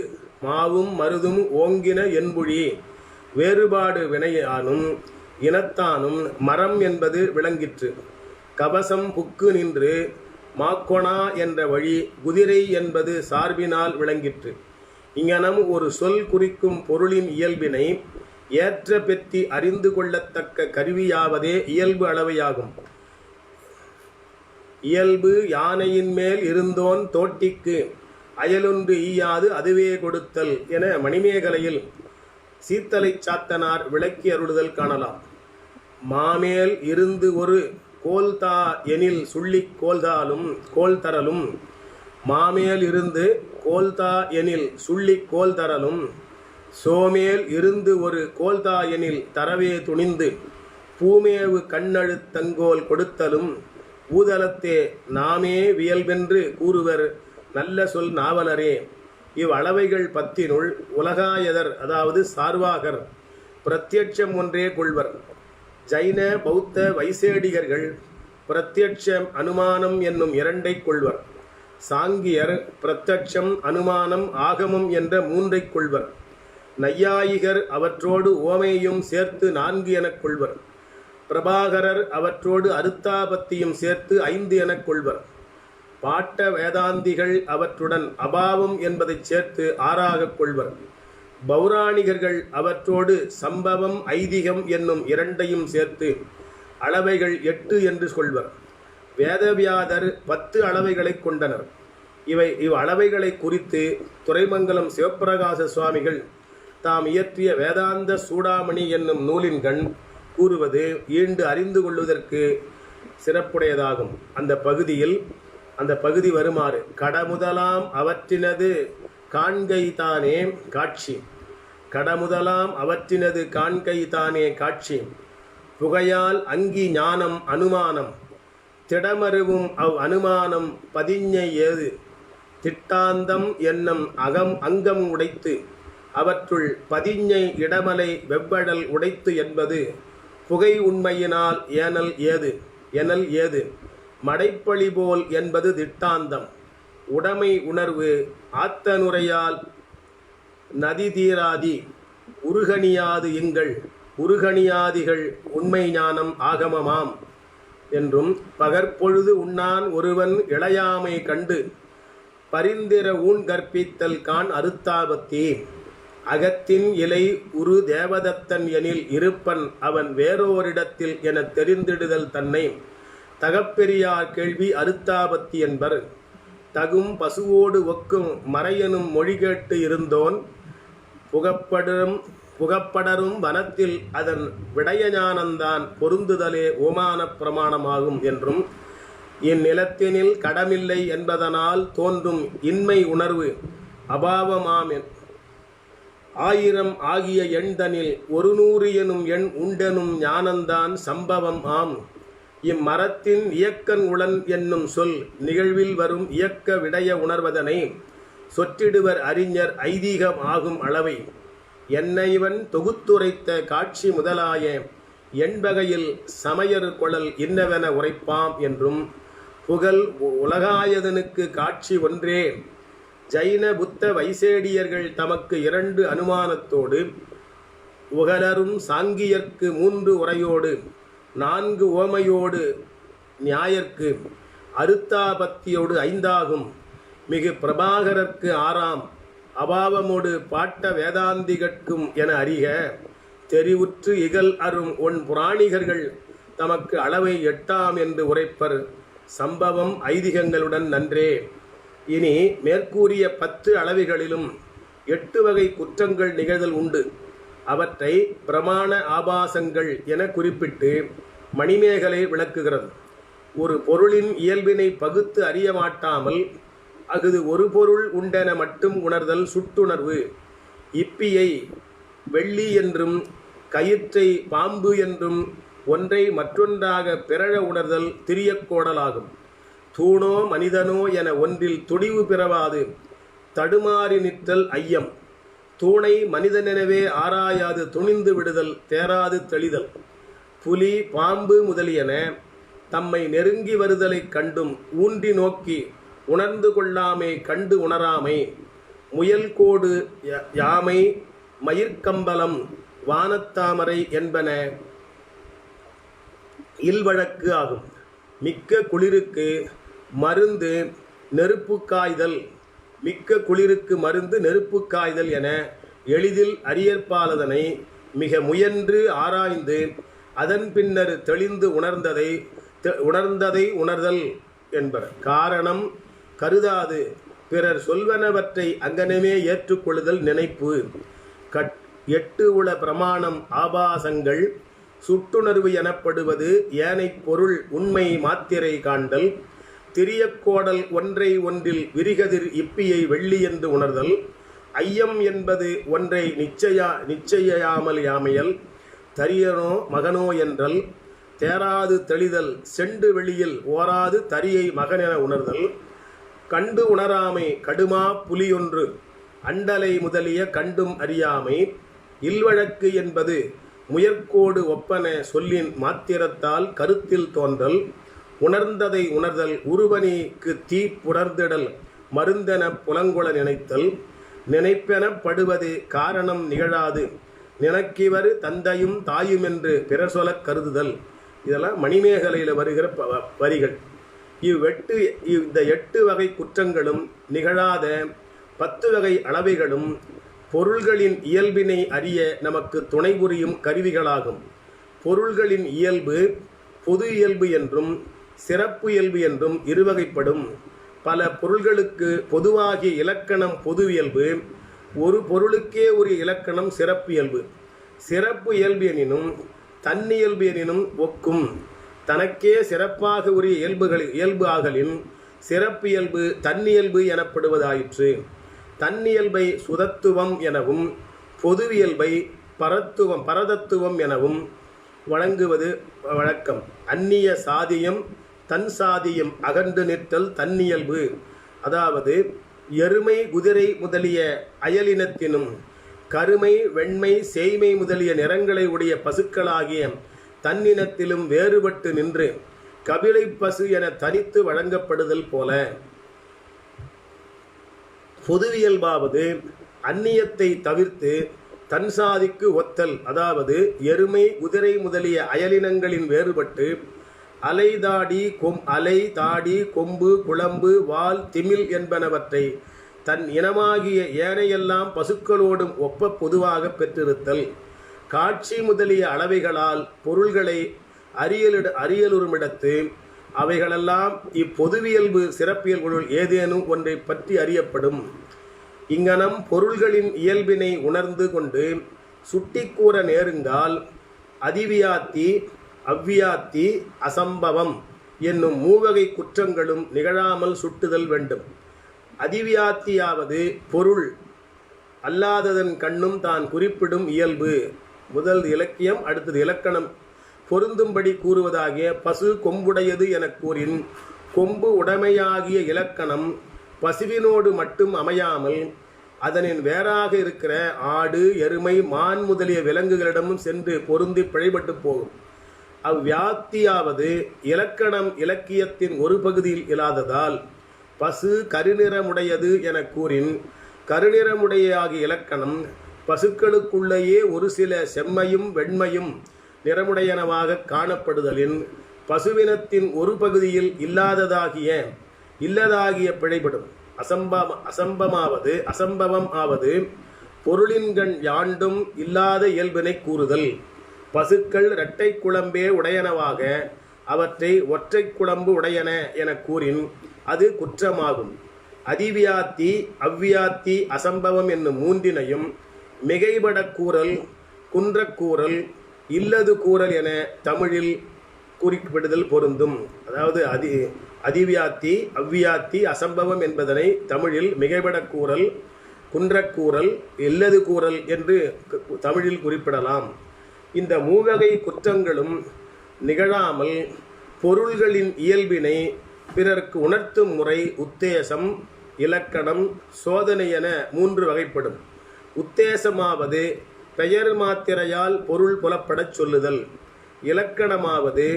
மாவும் மருதும் ஓங்கின என்புழி, வேறுபாடு வினையானும் இனத்தானும் மரம் என்பது விளங்கிற்று. கவசம் புக்கு நின்று மாக்கொணா என்ற வழி குதிரை என்பது சார்பினால் விளங்கிற்று. இங்கனம் ஒரு சொல் குறிக்கும் பொருளின் இயல்பினை ஏற்ற பெற்றி அறிந்து கொள்ளத்தக்க கருவியாவதே இயல்பு அளவையாகும். இயல்பு யானையின் மேல் இருந்தோன் தோட்டிக்கு அயலொன்று ஈயாது அதுவே கொடுத்தல் என மணிமேகலையில் சீத்தலை சாத்தனார் விளக்கி அருளுதல் காணலாம். மாமேல் இருந்து ஒரு கோல்தா எனில் சுள்ளிக் கோல் தரலும், மாமேல் இருந்து கோல்தா எனில் சுள்ளிக் கோல் தரலும், சோமேல் இருந்து ஒரு கோல்தா எனில் தரவே துணிந்து பூமேவு கண்ணழுத்தங்கோல் கொடுத்தலும், ஊதலத்தே நாமே வியல்பென்று கூறுவர் நல்ல சொல் நாவலரே. இவ்வளவைகள் பத்தினுள் உலகாயதர், அதாவது சார்வாகர் பிரத்யட்சம் ஒன்றே கொள்வர். ஜைன பௌத்த வைசேடிகர்கள் பிரத்யட்சம் அனுமானம் என்னும் இரண்டை கொள்வர். சாங்கியர் பிரத்யட்சம் அனுமானம் ஆகமம் என்ற மூன்றைக் கொள்வர். நையாயிகர் அவற்றோடு ஓமையும் சேர்த்து 4 எனக் கொள்வர். பிரபாகரர் அவற்றோடு அருத்தாபத்தியும் சேர்த்து 5 எனக் கொள்வர். பாட்ட வேதாந்திகள் அவற்றுடன் அபாவம் என்பதைச் சேர்த்து 6 கொள்வர். பௌராணிகர்கள் அவற்றோடு சம்பவம் ஐதீகம் என்னும் இரண்டையும் சேர்த்து அளவைகள் 8 என்று கொள்வர். வேதவியாதர் 10 அளவைகளை கொண்டனர். இவ்வளவைகளை குறித்து துரைமங்கலம் சிவப்பிரகாச சுவாமிகள் தாம் இயற்றிய வேதாந்த சூடாமணி என்னும் நூலின்கண் கூறுவது ஈண்டு அறிந்து கொள்வதற்கு சிறப்புடையதாகும். அந்த பகுதி வருமாறு: கடமுதலாம் அவற்றினது காண்கை தானே காட்சி, கடமுதலாம் அவற்றினது காண்கை தானே காட்சி, புகையால் அங்கி ஞானம் அனுமானம், திடமருவும் அனுமானம் பதிஞை ஏது, திட்டாந்தம் என்னும் அங்கம் உடைத்து அவற்றுள் பதிஞை இடமலை வெவ்வழல் உடைத்து என்பது புகை உண்மையினால் எனல் ஏது, மடைப்பழி போல் என்பது திட்டாந்தம், உடைமை உணர்வு ஆத்தனுரையால் நதி தீராதி, உருகணியாது இங்கள் உருகணியாதிகள் உண்மை ஞானம் ஆகமமாம் என்றும், பகற்பொழுது உண்ணான் ஒருவன் இளையாமை கண்டு பரிந்திர ஊன் கற்பித்தல் கான் அருத்தாபத்தி, அகத்தின் இலை உரு தேவதத்தன் எனில் இருப்பன் அவன் வேறோரிடத்தில் என தெரிந்திடுதல் தன்னை தகப்பெரியார் கேள்வி அருத்தாபத்தி என்பர். தகும் பசுவோடு ஒக்கும் மறையனும் மொழி கேட்டு இருந்தோன் புகப்படரும் வனத்தில் அதன் விடயஞானந்தான் பொருந்துதலே ஓமான பிரமாணமாகும் என்றும், இந்நிலத்தினில் கடமில்லை என்பதனால் தோன்றும் இன்மை உணர்வு அபாவமாம். 1000 ஆகிய எண்தனில் 100 எனும் எண் உண்டெனும் ஞானந்தான் சம்பவம் ஆம். இம்மரத்தின் இயக்கன் உளன் என்னும் சொல் நிகழ்வில் வரும் இயக்க விடய உணர்வதனை சொற்றிடுவர் அறிஞர் ஐதீகம் ஆகும் அளவை என்ன இவன் தொகுத்துரைத்த காட்சி முதலாய எண்பகையில் சமையறு கொளல் இன்னவென உரைப்பாம் என்றும், புகழ் உலகாயதனுக்கு காட்சி ஒன்றே. ஜைன புத்த வைசேடியர்கள் தமக்கு 2 அனுமானத்தோடு, உகலரும் சாங்கியர்க்கு 3 உரையோடு, 4 ஓமையோடு, நியாயர்க்கு அருத்தாபத்தியோடு 5 மிகு பிரபாகரர்க்கு 6 அபாவமோடு பாட்ட வேதாந்திகட்கும் என அறிக. தெரிவுற்று இகல் அரும் ஒன் புராணிகர்கள் தமக்கு அளவை 8 என்று உரைப்பர். சம்பவம் ஐதிகங்களுடன் நன்றே. இனி மேற்கூறிய 10 அளவிகளிலும் 8 வகை குற்றங்கள் நிகழ்தல் உண்டு. அவற்றை பிரமாண ஆபாசங்கள் என குறிப்பிட்டு மணிமேகலை விளக்குகிறது. ஒரு பொருளின் இயல்பினை பகுத்து அறிய மாட்டாமல் அஃது ஒரு பொருள் உண்டென மட்டும் உணர்தல் சுட்டுணர்வு. இப்பியை வெள்ளி என்றும் கயிற்றை பாம்பு என்றும் ஒன்றை மற்றொன்றாக பிறழ உணர்தல் திரியக்கோடலாகும். தூணோ மனிதனோ என ஒன்றில் துணிவு பிறவாது தடுமாறி நிற்றல் ஐயம். தூணை மனிதனெனவே ஆராயாது துணிந்து விடுதல் தேராது தெளிதல். புலி பாம்பு முதலியன தம்மை நெருங்கி வருதலைக் கண்டும் ஊன்றி நோக்கி உணர்ந்து கொள்ளாமை கண்டு உணராமை. முயல் கோடு யாமை மயிர்கம்பலம் வானத்தாமரை என்பன இல்வழக்கு ஆகும். மிக்க குளிருக்கு மருந்து நெருப்பு காய்தல், மிக்க குளிருக்கு மருந்து நெருப்பு காய்தல் என எளிதில் அறியற்பாலதனை மிக முயன்று ஆராய்ந்து அதன் பின்னர் தெளிந்து உணர்ந்ததை உணர்தல் என்பர். காரணம் கருதாது பிறர் சொல்வனவற்றை அங்கனமே ஏற்றுக்கொள்ளுதல் நினைப்பு. 8 உள பிரமாணம் ஆபாசங்கள் சுட்டுணர்வு எனப்படுவது ஏனைப் பொருள் உண்மை மாத்திரை காண்டல். திரியக்கோடல் ஒன்றை ஒன்றில் விரிகதிர் இப்பியை வெள்ளி என்று உணர்தல். ஐயம் என்பது ஒன்றை நிச்சயாமல் யாமையல். தரியனோ மகனோ என்றல். தேராது தெளிதல் செண்டு வெளியில் ஓராது தரியை மகனென உணர்தல். கண்டு உணராமை கடுமா புலியொன்று அண்டலை முதலிய கண்டும் அறியாமை. இல்வழக்கு என்பது முயற்கோடு ஒப்பன சொல்லின் மாத்திரத்தால் கருத்தில் தோன்றல். உணர்ந்ததை உணர்தல் உருவனிக்கு தீ புணர்ந்திடல் மருந்தென புலங்கொள நினைத்தல். நினைப்பெனப்படுவது காரணம் நிகழாது நினைக்கிவர் தந்தையும் தாயும் என்று பிறர் சொல்லக் கருதுதல். இதெல்லாம் மணிமேகலையில் வருகிற வரிகள். இந்த 8 வகை குற்றங்களும் நிகழாத 10 வகை அளவைகளும் பொருள்களின் இயல்பினை அறிய நமக்கு துணை புரியும் கருவிகளாகும். பொருள்களின் இயல்பு பொது இயல்பு என்றும் சிறப்பு இயல்பு என்றும் இருவகைப்படும். பல பொருள்களுக்கு பொதுவாகிய இலக்கணம் பொது இயல்பு. ஒரு பொருளுக்கே ஒரு இலக்கணம் சிறப்பு இயல்பு. சிறப்பு இயல்பு எனினும் தன்னியல்பு எனினும் ஒக்கும். தனக்கே சிறப்பாக உரிய இயல்பு ஆகலின் சிறப்பு இயல்பு தன்னியல்பு எனப்படுவதாயிற்று. தன்னியல்பை சுதத்துவம் எனவும் பொது இயல்பை பரதத்துவம் எனவும் வழங்குவது வழக்கம். அந்நிய சாதியம் தன் சாதியம் அகன்று நிற்றல் தன்னியல்பு. அதாவது எருமை குதிரை முதலிய அயலினத்தினும் கருமை வெண்மை சேய்மை முதலிய நிறங்களை உடைய பசுக்களாகிய தன்னினத்திலும் வேறுபட்டு நின்று கபிலை பசு என தனித்து வழங்கப்படுதல் போல. பொதுவியல்பாவது அந்நியத்தை தவிர்த்து தன் சாதிக்கு ஒத்தல். அதாவது எருமை குதிரை முதலிய அயலினங்களின் வேறுபட்டு அலை தாடி கொம்பு குளம்பு வால் திமில் என்பனவற்றை தன் இனமாகிய ஏனையெல்லாம் பசுக்களோடும் ஒப்ப பொதுவாக பெற்றிருத்தல். காட்சி முதலிய அளவைகளால் பொருள்களை அறியலுறுமிடத்து அவைகளெல்லாம் இப்பொதுவியல்பு சிறப்பியல்புகளுள் ஏதேனும் ஒன்றை பற்றி அறியப்படும். இங்ஙனம் பொருள்களின் இயல்பினை உணர்ந்து கொண்டு சுட்டிக்கூற நேருங்கால் அதிவியாத்தி அவ்வியாத்தி அசம்பவம் என்னும் மூவகை குற்றங்களும் நிகழாமல் சுட்டுதல் வேண்டும். அதிவியாத்தியாவது பொருள் அல்லாததன் கண்ணும் தான் குறிப்பிடும் இயல்பு. முதல் இலக்கியம், அடுத்தது இலக்கணம். பொருந்தும்படி கூறுவதாகிய பசு கொம்புடையது எனக் கூறின் கொம்பு உடைமையாகிய இலக்கணம் பசுவினோடு மட்டும் அமையாமல் அதனின் வேறாக இருக்கிற ஆடு, எருமை, மான் முதலிய விலங்குகளிடமும் சென்று பொருந்தி பிழைபட்டு போகும். அவ்வியாத்தியாவது இலக்கணம் இலக்கியத்தின் ஒரு பகுதியில் இல்லாததால் பசு கருநிறமுடையது எனக் கூறின் கருநிறமுடையாகிய இலக்கணம் பசுக்களுக்குள்ளேயே ஒரு சில செம்மையும் வெண்மையும் நிறமுடையனவாக காணப்படுதலின் பசுவினத்தின் ஒரு பகுதியில் இல்லதாகிய பிழைபடும். அசம்பவம் ஆவது பொருளின்கண் யாண்டும் இல்லாத இயல்பினை கூறுதல். பசுக்கள் இரட்டை குழம்பே உடையனவாக அவற்றை ஒற்றை குழம்பு உடையன எனக் கூறின் அது குற்றமாகும். அதிவியாத்தி அவ்வியாத்தி அசம்பவம் என்னும் மூன்றினையும் மிகைபட கூறல், குன்றக்கூறல், இல்லது கூறல் என தமிழில் குறிப்பிடுதல் பொருந்தும். அதாவது அதிவியாத்தி அவ்வியாத்தி அசம்பவம் என்பதனை தமிழில் மிகைபட கூறல், குன்றக்கூறல், இல்லது கூறல் என்று தமிழில் குறிப்பிடலாம். இந்த மூவகை குற்றங்களும் நிகழாமல் பொருள்களின் இயல்பினை பிறர்க்கு உணர்த்தும் முறை உத்தேசம், இலக்கணம், சோதனை என 3 வகைப்படும். உத்தேசமாவது பெயர் மாத்திரையால் பொருள் புலப்படச் சொல்லுதல். இலக்கணமாவது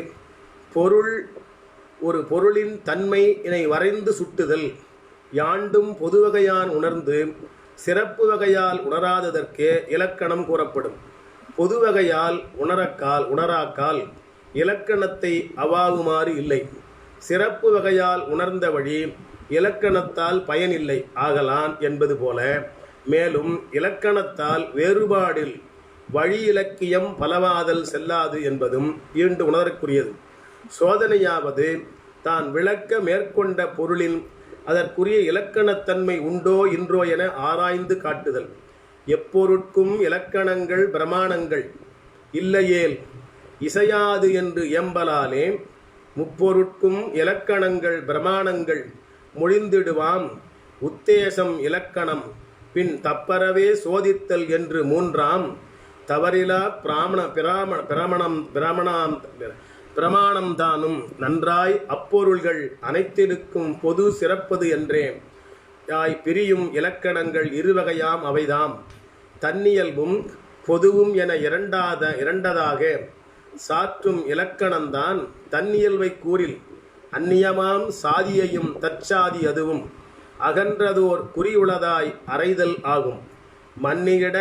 ஒரு பொருளின் தன்மையினை வரைந்து சுட்டுதல். யாண்டும் பொதுவகையான் உணர்ந்து சிறப்பு வகையால் உணராததற்கே இலக்கணம் கூறப்படும். பொதுவகையால் உணராக்கால் இலக்கணத்தை அவாவுமாறு இல்லை. சிறப்பு வகையால் உணர்ந்த வழி இலக்கணத்தால் பயனில்லை ஆகலான் என்பது போல, மேலும் இலக்கணத்தால் வேறுபாடில் வழி இலக்கியம் பலவாதல் செல்லாது என்பதும் ஈண்டு உணரற்குரியது. சோதனையாவது தான் விளக்க மேற்கொண்ட பொருளின் அதற்குரிய இலக்கணத்தன்மை உண்டோ இன்றோ என ஆராய்ந்து காட்டுதல். எப்பொருட்கும் இலக்கணங்கள் பிரமாணங்கள் இல்லையேல் இசையாது என்று இயம்பலாலே முப்பொருட்கும் இலக்கணங்கள் பிரமாணங்கள் மொழிந்திடுவாம். உத்தேசம் இலக்கணம் பின் தப்பறவே சோதித்தல் என்று 3ஆம் தவறிலா பிரமாணம்தானும் நன்றாய் அப்பொருள்கள் அனைத்திற்கும் பொது சிறப்பது என்றே யாய் பிரியும் இலக்கணங்கள் இருவகையாம் அவைதாம். தன்னியல்பும் பொதுவும் என இரண்டதாக சாற்றும் இலக்கணந்தான் தன்னியல்பை கூறில் அந்நியமாம் சாதியையும் தற்சாதி அதுவும் அகன்றதோர் குறியுளதாய் அறைதல் ஆகும். மன்னியிட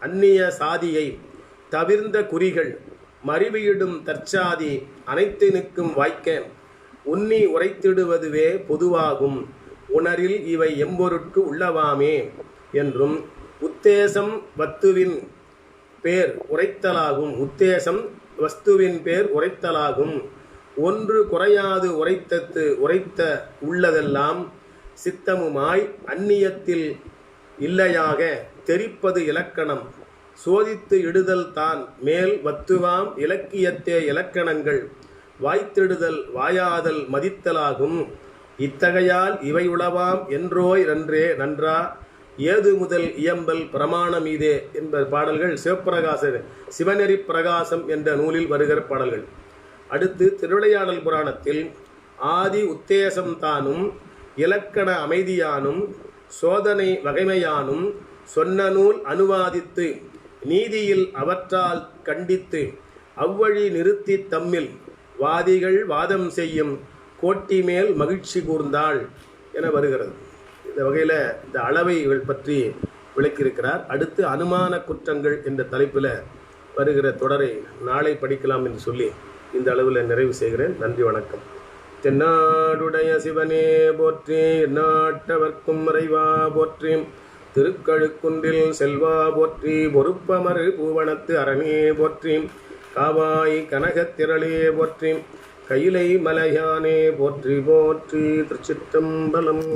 அந்நிய சாதியை தவிர்ந்த குறிகள் மறிவியிடும் தற்சாதி அனைத்தினுக்கும் வாய்க்க உன்னி உரைத்திடுவதுவே பொதுவாகும். உணரில் இவை எம்பொருட்கு உள்ளவாமே என்றும் உத்தேசம் வஸ்துவின் பேர் உரைத்தலாகும். ஒன்று குறையாது உரைத்த உள்ளதெல்லாம் சித்தமுமாய் அந்நியத்தில் இல்லையாக தெரிப்பது இலக்கணம். சோதித்து இடுதல் தான் மேல் வத்துவாம் இலக்கியத்தே இலக்கணங்கள் வாய்த்திடுதல் வாயாதல் மதித்தலாகும். இத்தகையால் இவை உளவாம் என்றே நன்றா ஏது முதல் இயம்பல் பிரமாணமீதே என்ப பாடல்கள் சிவநெறி பிரகாசம் என்ற நூலில் வருகிற பாடல்கள். அடுத்து திருவிளையாடல் புராணத்தில் ஆதி உத்தேசம் தானும் இலக்கண அமைதியானும் சோதனை வகைமையானும் சொன்ன நூல் அனுவாதித்து நீதியில் அவற்றால் கண்டித்து அவ்வழி நிறுத்தி தம்மில் வாதிகள் வாதம் செய்யும் கோட்டி மேல் மகிழ்ச்சி கூர்ந்தாள் என வருகிறது. இந்த வகையில் இந்த அளவைகள் பற்றி விளக்கியிருக்கிறார். அடுத்து அனுமான குற்றங்கள் என்ற தலைப்பில் வருகிற தொடரை நாளை படிக்கலாம் என்று சொல்லி இந்த அளவில் நிறைவு செய்கிறேன். நன்றி, வணக்கம். தென்னாடுடைய சிவனே போற்றி, நாட்டவர்க்கும் இறைவா போற்றி, திருக்கழுக்குன்றில் செல்வா போற்றி, பொறுப்பமறு பூவனத்து அரணே போற்றி, காவாய் கனகத்திரளே போற்றி, கையிலை மலையானே போற்றி போற்றி. திருச்சிற்றம்பலம்.